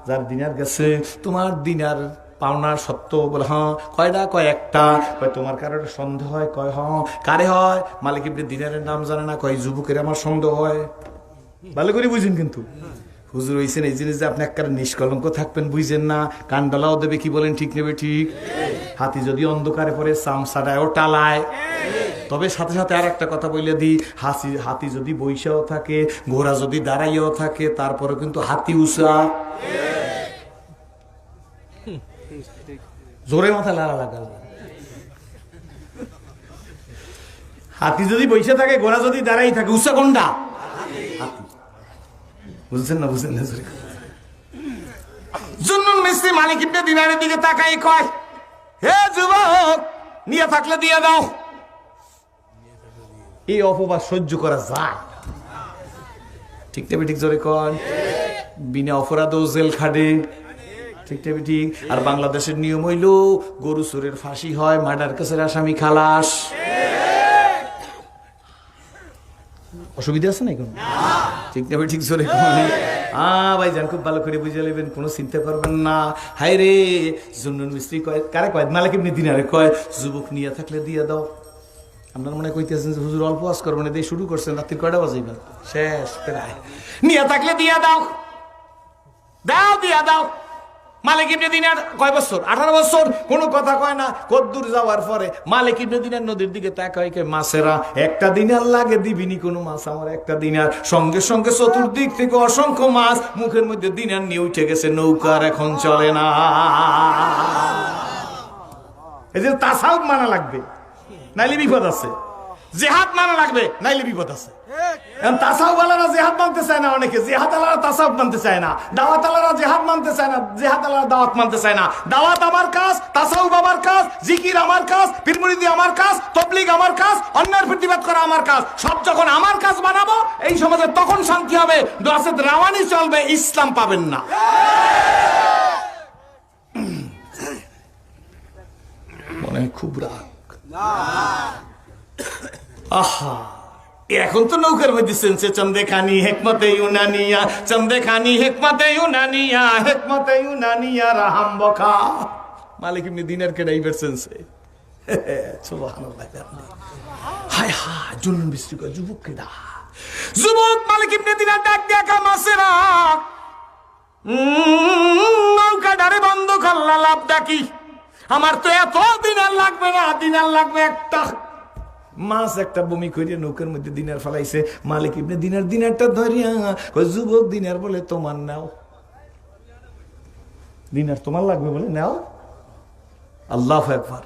যার দিনার গেছে, তোমার দিনার পাওনার সত্য? বলে হ্যাঁ। কয়টা? কয় একটা। কয় তোমার কারোর সন্দেহ হয়? কয় হ্যাঁ। কারে হয়? মালিক ইবনে দিনারের নাম জানে না। কয় যুবকের আমার সন্দেহ হয়। ভালো করে বুঝেন কিন্তু হুজুর হইছেন এই জিনিস যে আপনি একটা নিষ্কলঙ্ক থাকবেন বুঝেন না, কান্ডালাও দেবে। কি বলেন? ঠিক নেবে? ঠিক। হাতি যদি অন্ধকারে পড়ে চামচাটাও টালায়। তবে সাথে সাথে আর একটা কথা বলে দিই, হাতি যদি বইসাও থাকে, ঘোড়া যদি দাঁড়াইয়াও থাকে, তারপরে কিন্তু হাতি উষা। জোরে মাথা লাড়া লাগাল। হাতি যদি বইসা থাকে, ঘোড়া যদি দাঁড়াই থাকে, উষা কোনটা? হাতি। বুঝছেন না? বুঝছেন না? জুন্নুন মিস্ত্রি মালিক ইবনে দিনারের দিকে তাকাই কয়, হে যুবক, নিয়ে থাকলে দিয়ে দাও। এই অপবাদ সহ্য করা যায়? ঠিক না? ঠিক জোরে কন। বিনা অপরাধেও জেল খাটে। ঠিক না? ঠিক। আর বাংলাদেশের নিয়ম হইল গরু চোরের ফাঁসি হয়, মার্ডার কেসের আসামি খালাস। অসুবিধা আছে না? ঠিক না? ঠিক জোরে ভাই যান, খুব ভালো করে বুঝে নেবেন, কোনো চিন্তা করবেন না। হাই রে, জুন্নুন মিস্ত্রি কয়, কারে কয়? মালিক ইবনে দিনারে কয়, যুবক নিয়ে থাকলে দিয়ে দাও। আপনার মনে কইতেছেন যে হুজুর অল্প আজ করবেন, দিয়ে শুরু করছেন, রাত্রি কয়টা বাজাইবেন? শেষ প্রায়। নিয়ে থাকলে দিয়ে দাও, দাও, দিয়া দাও। মালিক ইবনে দিনার কয় বছর? 18 বছর। কোনো কথা কয় না। কদ্দুর যাওয়ার পরে মালিক ইবনে দিনার নদীর দিকে তাকায়, কে মাছেরা একটা দিনার লাগে, দিবিনি কোনো মাছ আমার একটা দিনার। সঙ্গে সঙ্গে চতুর্দিক থেকে অসংখ্য মাছ, মুখের মধ্যে দিনার নিয়ে উঠে গেছে, নৌকার এখন চলে না। এই যে তাসাউফ মানা লাগবে, নাইলে বিপদ আছে। জেহাদ মানা লাগবে, নাইলে বিপদ আছে। তাসাউফ আলারা জেহাদ মানতে চায় না, অনেকে জেহাদ আলারা তাসাউফ মানতে চায় না, দাওয়াত আলারা জেহাদ মানতে চায় না, জেহাদ আলারা দাওয়াত মানতে চায় না। দাওয়াত আমার কাজ, তাসাউফ আমার কাজ, জিকির আমার কাজ, পীর মুরিদি আমার কাজ, তাবলীগ আমার কাজ, অন্যায়ের প্রতিবাদ করা আমার কাজ। সব যখন আমার কাজ বানাবো এই সমাজে, তখন শান্তি হবে। দোয়াসেদ রাওয়ানি চলবে, ইসলাম পাবেন না। মনে খুব রাগ। আহা, এখন তো নৌকার মধ্যে শুনছে চন্দেখানি হেকমতে ইউনানিয়া, চন্দেখানি হেকমতে ইউনানিয়া, হেকমতে ইউনানিয়া রাহাম বকা। মালিক ইবনে দিনার কে ড্রাইভার শুনছে। সুবহানাল্লাহ। হায় হায়, জুন্নুন মিস্ত্রি কয়, যুবক কেডা? যুবক মালিক ইবনে দিনার ডাক দিয়া কা, মাছেরা নৌকা ডারে বন্ধ করলা, লাভ ডাকি। আমার তো এত দিনার লাগবে না, দিনার লাগবে একটা। মাছ একটা বমি করিয়া নৌকার মধ্যে দিনার ফেলাইছে। মালিক ইবনে দিনার দিনারটা ধরিয়া কয়, যুবক দিনার বলে তোমার নাও, দিনার তোমার লাগবে বলে নাও। আল্লাহু আকবার,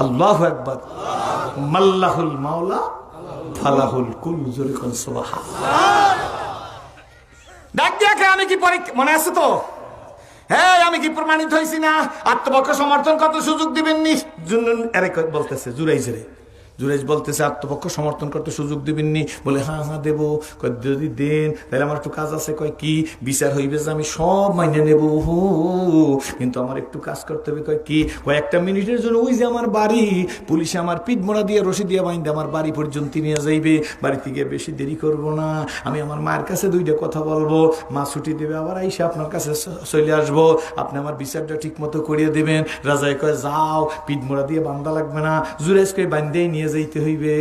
আল্লাহু আকবার। মাল্লাহুল মাওলা ফালাহুল কুল, জোরে কোন সুবহানাল্লাহ। ডাক দিয়া কে, আমি কি মনে আছে তো? হ্যাঁ, আমি কি প্রমাণিত হয়েছি না? আত্মপক্ষ সমর্থন কত সুযোগ দিবেন নি? জুন্নুন আরে বলতেছে, জুরাইজ বলতেছে, আত্মপক্ষ সমর্থন করতে সুযোগ দিবেননি? বলে হ্যাঁ হ্যাঁ দেবো। যদি দেন তাহলে আমার একটু কাজ আছে। কয় কি? বিচার হইবে যে আমি সব মাইনে নেব, কিন্তু আমার একটু কাজ করতে হবে। কয় কি? কয়েকটা মিনিটের জন্য ওই যে আমার বাড়ি, পুলিশে আমার পিঠ মোড়া দিয়ে রশি দিয়ে বাইন্দে আমার বাড়ি পর্যন্ত নিয়ে যাইবে। বাড়িতে গিয়ে বেশি দেরি করব না, আমি আমার মায়ের কাছে দুইটা কথা বলবো, মা ছুটি দেবে, আবার আইসা আপনার কাছে চলে আসবো, আপনি আমার বিচারটা ঠিক মতো করিয়ে দেবেন। রাজায় কয় যাও, পিঠ মোড়া দিয়ে বান্ধা লাগবে না। জুরাইজ কয় বান্ধেই নিয়ে যাইতে হইবে।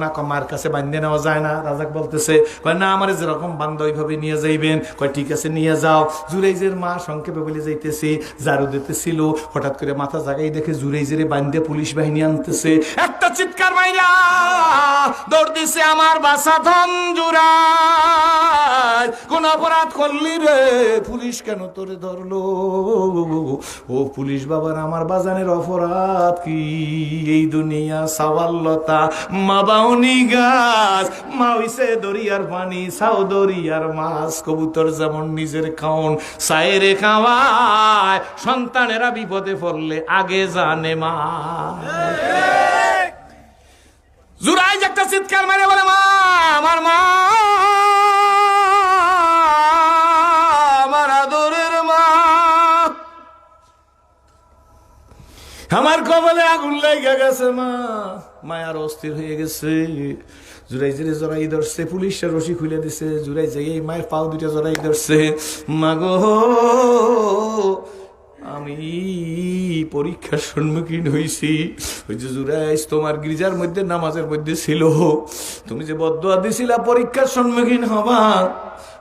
না মার কাছে বান্ধে নেওয়া যায় না। রাজাক বলতেছে কয় না, আমার যেরকম বান্ধব ওইভাবে নিয়ে যাইবেন। কয় ঠিক আছে নিয়ে যাও। জুরাইজের মা সংক্ষেপে বলে যাইতেছে, ঝাড়ু দিতেছিল, হঠাৎ করে মাথা জাগাই দেখে জুরাইজের বান্ধে পুলিশ বাহিনী আনতেছে। একটা চিৎকার মাইরা দৌড় দিছে, আমার বাসা ধন জুরাইজ, কোন অপরাধ করলি রে? পুলিশ কেন তোরে ধরলো? ও পুলিশ বাবার, আমার বাজানের অপরাধ কি? এই দুনিয়া সাওয়াল্লতা, মা বাউনি গাছ, মা হইছে দরিয়ার পানি, সাও দরিয়ার মাছ। কবুতর যেমন নিজের খাওন সায়েরে খাওয়ায়, সন্তানেরা বিপদে পড়লে আগে জানে মা। জুরাইজ একটা চিৎকার মেরে বলে, মা, আমার মা, আমার আদরের মা, আমার কপালে আগুন লেগে গেছে মা। মায়ার অস্থির হয়ে গেছে। জুরাইজের জড়াই ধরছে, পুলিশের রশি খুলে দিছে। জুরাইজ এই মায়ের পাও দুইটা জড়াই ধরছে। মাগো, আমি পরীক্ষার সম্মুখীন হয়েছি। ওই যে জুরাইজ তোমার গির্জার মধ্যে নামাজের মধ্যে ছিল, তুমি যে বদদুয়া দিছিলা পরীক্ষার সম্মুখীন হবা।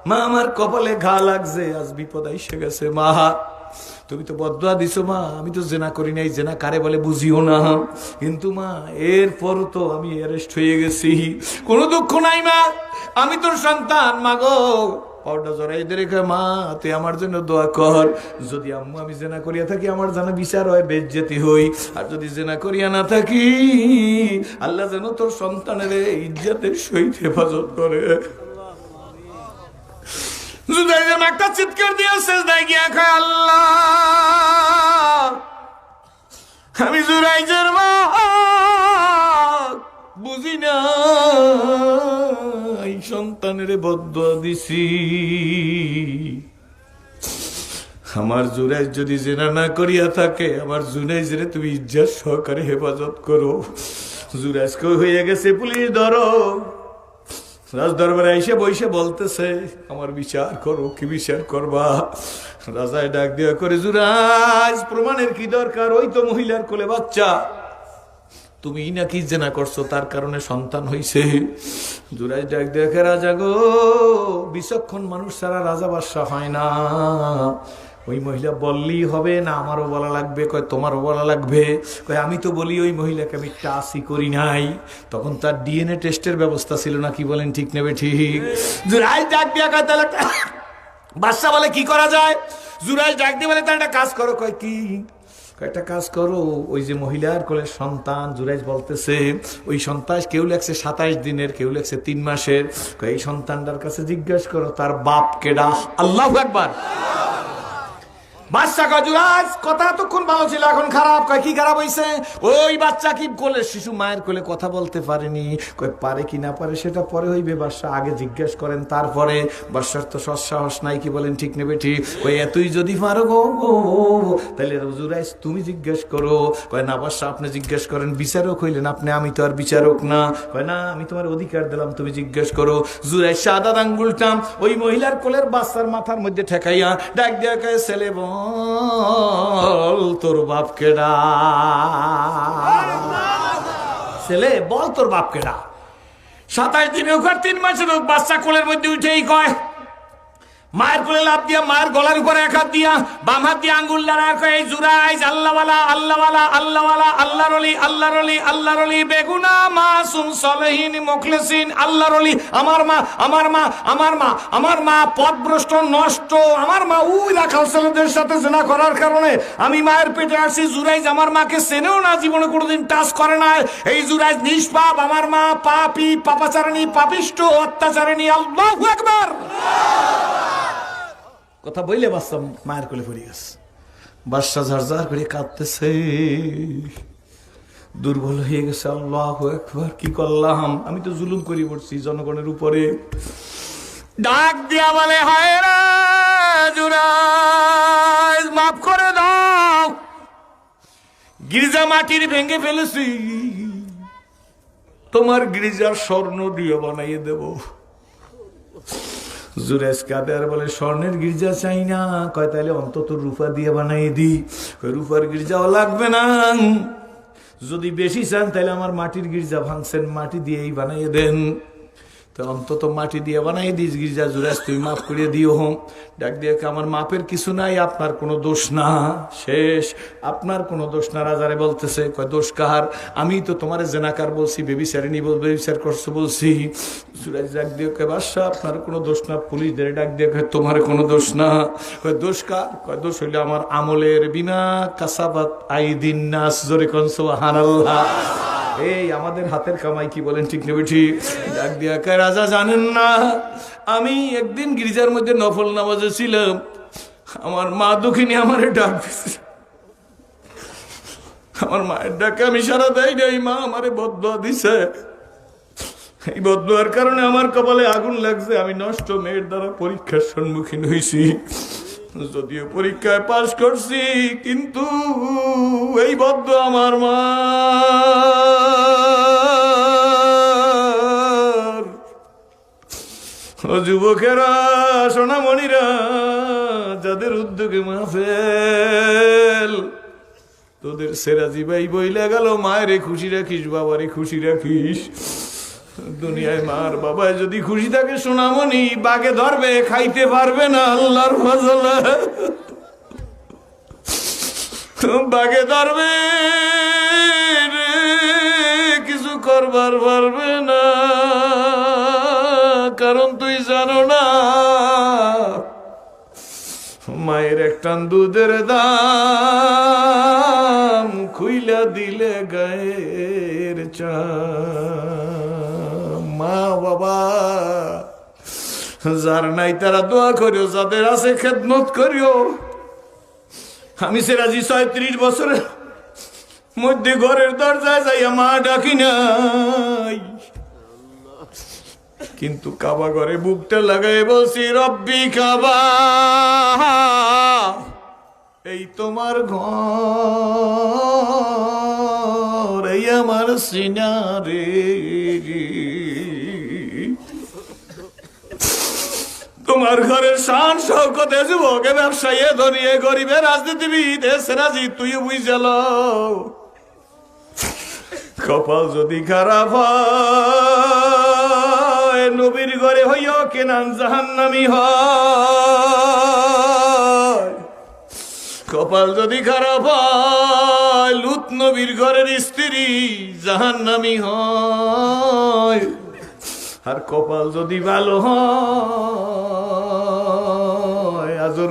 মা, আমার কপালে ঘা লাগছে, আজ বিপদ এসে গেছে মা। তুমি তো বদদুয়া দিছো মা, আমি তো জেনা করি নাই, জেনা কারে বলে বুঝিও না। কিন্তু মা, এরপরও তো আমি অ্যারেস্ট হয়ে গেছি। কোনো দুঃখ নাই মা, আমি তোর সন্তান। মাগো, পাউডার জড়াই দে রেখে মা, তুই আমার জন্য দোয়া কর। যদি আম্মু আমি জেনা করিয়া থাকি, আমার যেন বিচার হয়, বেজ্জতি হই। আর যদি জেনা করিয়া না থাকি, আল্লাহ যেন তোর সন্তানের ইজ্জতের সহিত হেফাজত করে। একটা চিৎকার দিয়ে সেজদায় গিয়া কয়, আল্লাহ, আমি জুরাইজের মা, বুঝি না এই সন্তানের বদদুয়া দিছি। আমার জুরাইজ যদি জেনা না করিয়া থাকে, আমার জুরাইজরে তুমি ইজ্জত সহকারে হেফাজত করো। জুরাইজ কই হয়ে গেছে, পুলিশ ধরো। রাজ দরবারে এসে বইসে বলতেছে, আমার বিচার করো। কি বিচার করবা? রাজায় ডাক দেওয়া করে, জুরাইজ, প্রমাণের কি দরকার? ওই তো মহিলার কোলে বাচ্চা, তুমি নাকি জেনা করছো, তার কারণে সন্তান হইছে। জুরাইজ ডাক দেওয়া, রাজা গো, বিচক্ষণ মানুষ ছাড়া রাজা বাদশা হয় না। ওই মহিলা বললেই হবে না আমারও বলা লাগবে? কয় তোমারও বলা লাগবে। কয় আমি তো বলি ওই মহিলাকে আমি টাচই করি নাই। তখন তার ডিএনএ টেস্টের ব্যবস্থা ছিল না। কি বলেন, ঠিক নেবে? ঠিক। জুরাইজ ডাক দিয়া কয়, তাহলে বাদশা বলে কি করা যায়? জুরাইজ ডাক দিয়ে বলে, তার একটা কাজ করো। কয় কি? একটা কাজ করো, ওই যে মহিলার কোলে সন্তান, জুরাইজ বলতেছে ওই সন্তান কেউ লেখছে 27 দিনের, কেউ লেখছে 3 মাসের। এই সন্তানটার কাছে জিজ্ঞাসা করো তার বাপ কেডা। আল্লাহু আকবার। বাচ্চা কয়, জুরাইজ, কথা এতক্ষণ ভালো ছিল, এখন খারাপ। কয় কি খারাপ হয়েছে? ওই বাচ্চা কি কোলে শিশু, মায়ের কোলে কথা বলতে পারেনি। কয় পারে কি না পারে সেটা পরে হইবে, বাদশা আগে জিজ্ঞেস করেন তারপরে। বাদশার তো সৎসাহস নাই। কি বলেন, ঠিক নেবে? ঠিক। কয় এতই যদি পারো গো, তাহলে জুরাইজ তুমি জিজ্ঞেস করো। কয় না বাদশা, আপনি জিজ্ঞেস করেন। বিচারক হইলেন আপনি, আমি তো আর বিচারক না। কয় না, আমি তোমার অধিকার দিলাম, তুমি জিজ্ঞেস করো। জুরাইজ সাদা আঙ্গুলটাম ওই মহিলার কোলের বাচ্চার মাথার মধ্যে ঠেকাইয়া ডাক দিয়া কয়, ছেলে বল তোর বাপ কেডা? ছেলে বল তোর বাপ কেডা? 27 দিনে হোক আর 3 মাসের হোক, বাচ্চা কোলের মধ্যে উঠেই কয়, মায়ের কোলে লাফ দিয়া মায়ের গলার উপরে এক হাত দিয়া বাম হাত দিয়ে আঙ্গুল লড়ার কয়, এই জুরাইজ আল্লাহওয়ালা, আল্লাহওয়ালা, আল্লাহওয়ালা, আল্লাহর ওলি, আল্লাহর ওলি, আল্লাহর ওলি, বেগুনা মাসুম সলেহিন মুখলেসিন, আল্লাহর ওলি। আমার মা, আমার মা, আমার মা, আমার মা পথভ্রষ্ট, নষ্ট। আমার মা ওই রাখাল ছেলেদের সাথে জেনা করার কারণে আমি মায়ের পেটে আসি। জুরাইজ আমার মাকে চেনেও না, জীবনে কোনোদিন টাচ করে না। এই জুরাইজ নিষ্পাপ, আমার মা পাপী, পাপাচারিণী, পাপিষ্ট, অত্যাচারিণী। আল্লাহু আকবার। কথা বইলে বাচ্চা মায়ের কোলে পড়ে গেছে। বাদশা ঝারঝার করে কাঁদতেছে, দুর্বল হয়ে গেছে। আল্লাহু আকবার, কি করলাম? আমি তো জুলুম করে পড়ছি জনগণের উপরে। ডাক দিয়া বলে, হায় রে জুরাইজ, মাফ করে দাও, গির্জা মাটির ভেঙে ফেলেছি, তোমার গির্জার স্বর্ণ দিয়ে বানাইয়ে দেব। জুরাইজ কাঁদে আর বলে, স্বর্ণের গির্জা চাই না। কয় তাহলে অন্তত রূপা দিয়ে বানাই দি। রূপার গির্জাও লাগবে না। যদি বেশি চান তাহলে আমার মাটির গির্জা ভাঙছেন, মাটি দিয়েই বানাইয়ে দেন। তো অন্তত মাটি দিয়ে বানাই দিস গির্জা, জুরাইজ তুমি মাফ করিয়ে দিও। ডাক দিয়ে আমার মাপের কিছু নাই, আপনার কোনো দোষ না, শেষ, আপনার কোনো দোষ না। রাজারে বলতেছে, কয় দোষ কার? আমি তো তোমার জেনাকার বলছি, বেবিচারিনী বেবিচার করছো বলছি। জুরাইজ ডাক দিয়ে কয় বাদশা আপনার কোনো দোষ না। পুলিশদের ডাক দিয়ে কয় তোমার কোনো দোষ না। কয় দোষ কার? কয় দোষ হইলে আমার আমলের বিমা কাসাবাত আইদিন নাস, জোরে কোন সুবহানাল্লাহ। এই আমাদের হাতের কামাই, কি বলেন ঠিক নেবে ঠিক? ডাক দিয়া কয় রাজা জানেন না, আমি একদিন গির্জার মধ্যে নফল নামাজে ছিলাম, আমার মা দুঃখিনী আমারে ডাক দিছে, আমার মায়ের ডাকে আমি সারা দেয় নাই, মা আমারে বদদুয়া দিছে, এই বদদুয়ার কারণে আমার কপালে আগুন লাগছে, আমি নষ্ট মেয়ের দ্বারা পরীক্ষার সম্মুখীন হয়েছি। যদিও পরীক্ষায় পাশ করছি, কিন্তু এই বদদুয়া আমার মা। ও যুবকেরা, সোনামণিরা, যাদের উদ্যোগে মাহফিল, তোদের সেরাজি ভাই বইলা গেল, মায়েরে খুশি রাখিস, বাবারে খুশি রাখিস। দুনিয়ায় মার বাবায় যদি খুশি থাকে সোনামণি, বাগে ধরবে, খাইতে পারবে না, আল্লাহর ফজলে বাগে ধরবে, কিছু করবার পারবে না, কারণ তুই জানো না মায়ের এক টান দুধের দাম, খুইলা দিলে গায়ের চাম। মা বাবা যার নাই তারা দোয়া করিও, যাদের আছে খেদমত করিও। আমি সেরাজি ৩৬ বছরের মধ্যে ঘরের দরজায় যাইয়া মা ডাকি নাই, কিন্তু কাবা ঘরে বুকটা লাগাই বলছি রব্বি কাবা, এই তোমার ঘর, এই আমার সিনা রে। তোমার ঘরের শান শৌকতে, যুবকে ব্যবসায়ী, ধরিয়ে গরিবে, রাজনীতিবিদ, সেরাজি তুই বুঝল। কপাল যদি খারাপ হয়, নবীর ঘরে হইও কেনান জাহান্নামী হয়। কপাল যদি খারাপ হয়, লুত নবীর ঘরের স্ত্রী জাহান্নামী হয়। আর কপাল যদি ভালো হয়, আজর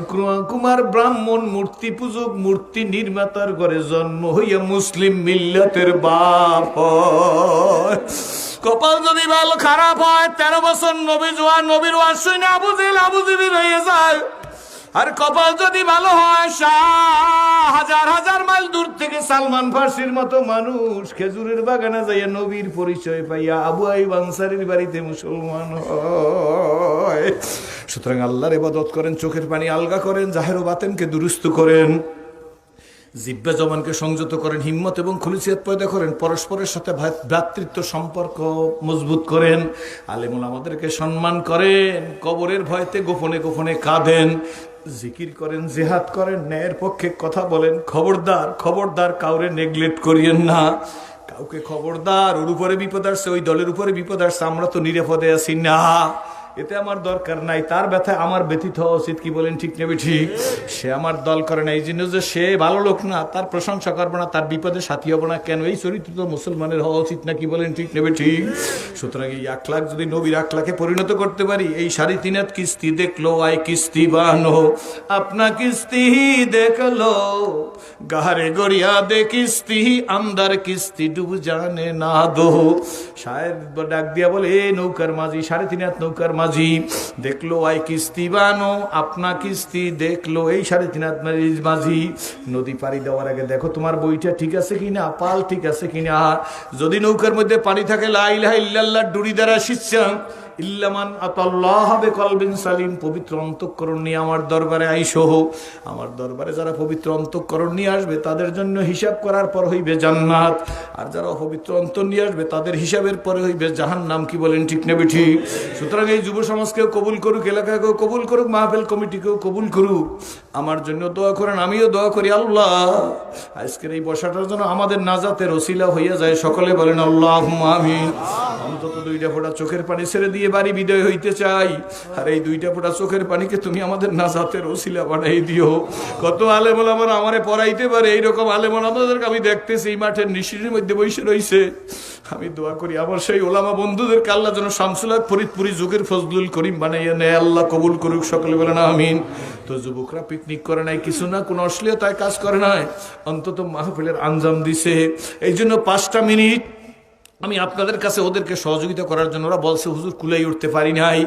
কুমার ব্রাহ্মণ মূর্তি পূজক, মূর্তি নির্মাতার ঘরে জন্ম হইয়া মুসলিম মিল্লাতের বাপ হয়। কপাল যদি ভালো খারাপ হয়, 13 বছর নবী জোয়ান, নবীর ওয়াজ শুনে আবু জেহেল আবু জিবির হয়ে যায়। আর কপাল যদি ভালো হয়, হাজার হাজার মাইল দূর থেকে সালমান ফার্সির মতো মানুষ খেজুরের বাগানে যাইয়া নবীর পরিচয় পাইয়া আবু আইয়ুব আনসারীর বাড়িতে মুসলমান হয়। সুতরাং আল্লাহর ইবাদত করেন, চোখের পানি আলগা করেন, জাহের ও বাতেনকে দুরুস্ত করেন, জিহ্বা জবানকে সংযত করেন, হিম্মত এবং খুলিসিয়ত পয়দা করেন, পরস্পরের সাথে ভ্রাতৃত্ব সম্পর্ক মজবুত করেন, আলেমুল আমাদেরকে সম্মান করেন, কবরের ভয়তে গোপনে গোপনে কাঁদেন, জিকির করেন, জিহাদ করেন, ন্যায়ের পক্ষে কথা বলেন। খবরদার খবরদার কাউরে নেগলেক্ট করিয়েন না, কাউকে খবরদার, ওর উপরে বিপদ আসছে, ওই দলের উপরে বিপদ আসছে, আমরা তো নিরাপদে আছি না, এতে আমার দরকার নাই, তার ব্যথায় আমার ব্যথিত হওয়া উচিত, কি বলেন ঠিক নেবে ঠিক? সে আমার দল করে না, এই জন্য যে সে ভালো লোক না, তার প্রশংসা করবো না, তার বিপদে সাথী হবো না, কেন? এই চরিত্র তো মুসলমানের হওয়া উচিত না, কি বলেন ঠিক নেবে ঠিক? সুতরাং এই আখলাক যদি নবীর আখলাকে পরিণত করতে পারি, এই 3.5 কিস্তি দেখলো আয় কিস্তি বানো, আপনা কিস্তি দেখলো গাহারে গড়িয়া দে কিস্তি, আমদার কিস্তি ডুব জানে না দো। শায়ের ডাক দিয়া বলে, এ নৌকার মাঝি, 3.5 নৌকার মাঝি, দেখলো আয় কিস্তি বানো, আপনা কিস্তি দেখলো এই 3.5 মাঝি। নদী পাড়ি দেওয়ার আগে দেখো তোমার বইটা ঠিক আছে কিনা, পাল ঠিক আছে কিনা। যদি নৌকার মধ্যে পানি থাকে, লা ইলাহা ইল্লাল্লাহ ডুরি দ্বারা শিষ্যাং, ইল্লামান আতাল্লাহ বিকলবিন সালিম, পবিত্র অন্তঃকরণ নিয়ে আমার দরবারে আইসো। আমার দরবারে যারা পবিত্র অন্তঃকরণ নিয়ে আসবে তাদের জন্য হিসাব করার পর হইবে জান্নাত, আর যারা অপবিত্র অন্তর নিয়ে আসবে তাদের হিসাবের পরে হইবে জাহান্নাম। কি বলেন ঠিক না ঠিক? সুতরাং এই যুব সমাজকেও কবুল করুক, এলাকাকেও কবুল করুক, মাহফিল কমিটিকেও কবুল করুক। আমার জন্য দোয়া করেন, আমিও দোয়া করি আল্লাহ আজকের এই বসাটার জন্য আমাদের নাজাতের ওসিলা হইয়া যায়। সকলে বলেন আল্লাহুম্মা আমিন। অন্তত 2টা ফোঁটা চোখের পানি ছেড়ে দিয়ে বাড়ি বিদায় হইতে চাই, আর এই 2টা ফোঁটা চোখের পানিকে তুমি আমাদের নাজাতের ওসিলা বানাই দিও। কত আলেম ওলামা আমারে পড়াইতে পারে, এইরকম আলেম ওলামাদেরকে আমি দেখতেছি এই মাঠের নিশিরের মধ্যে বসে রইছে। আমি দোয়া করি আমার সেই ওলামা বন্ধুদেরকে আল্লাহ যেন শামসুল হক ফরিদপুরি যুগের ফজলুল করিম বানাইয়া নেয়। আল্লাহ কবুল করুক, সকলে বলেন আমিন। তো যুবকরা পিকনিক করে নাই, কিছু না, কোনো অশ্লীলতায় কাজ করে নাই, অন্তত মাহফিলের আঞ্জাম দিছে। এই জন্য 5টা মিনিট আমি আপনাদের কাছে ওদেরকে সহযোগিতা করার জন্য, ওরা বলছে হুজুর কুলাই উঠতে পারি নাই,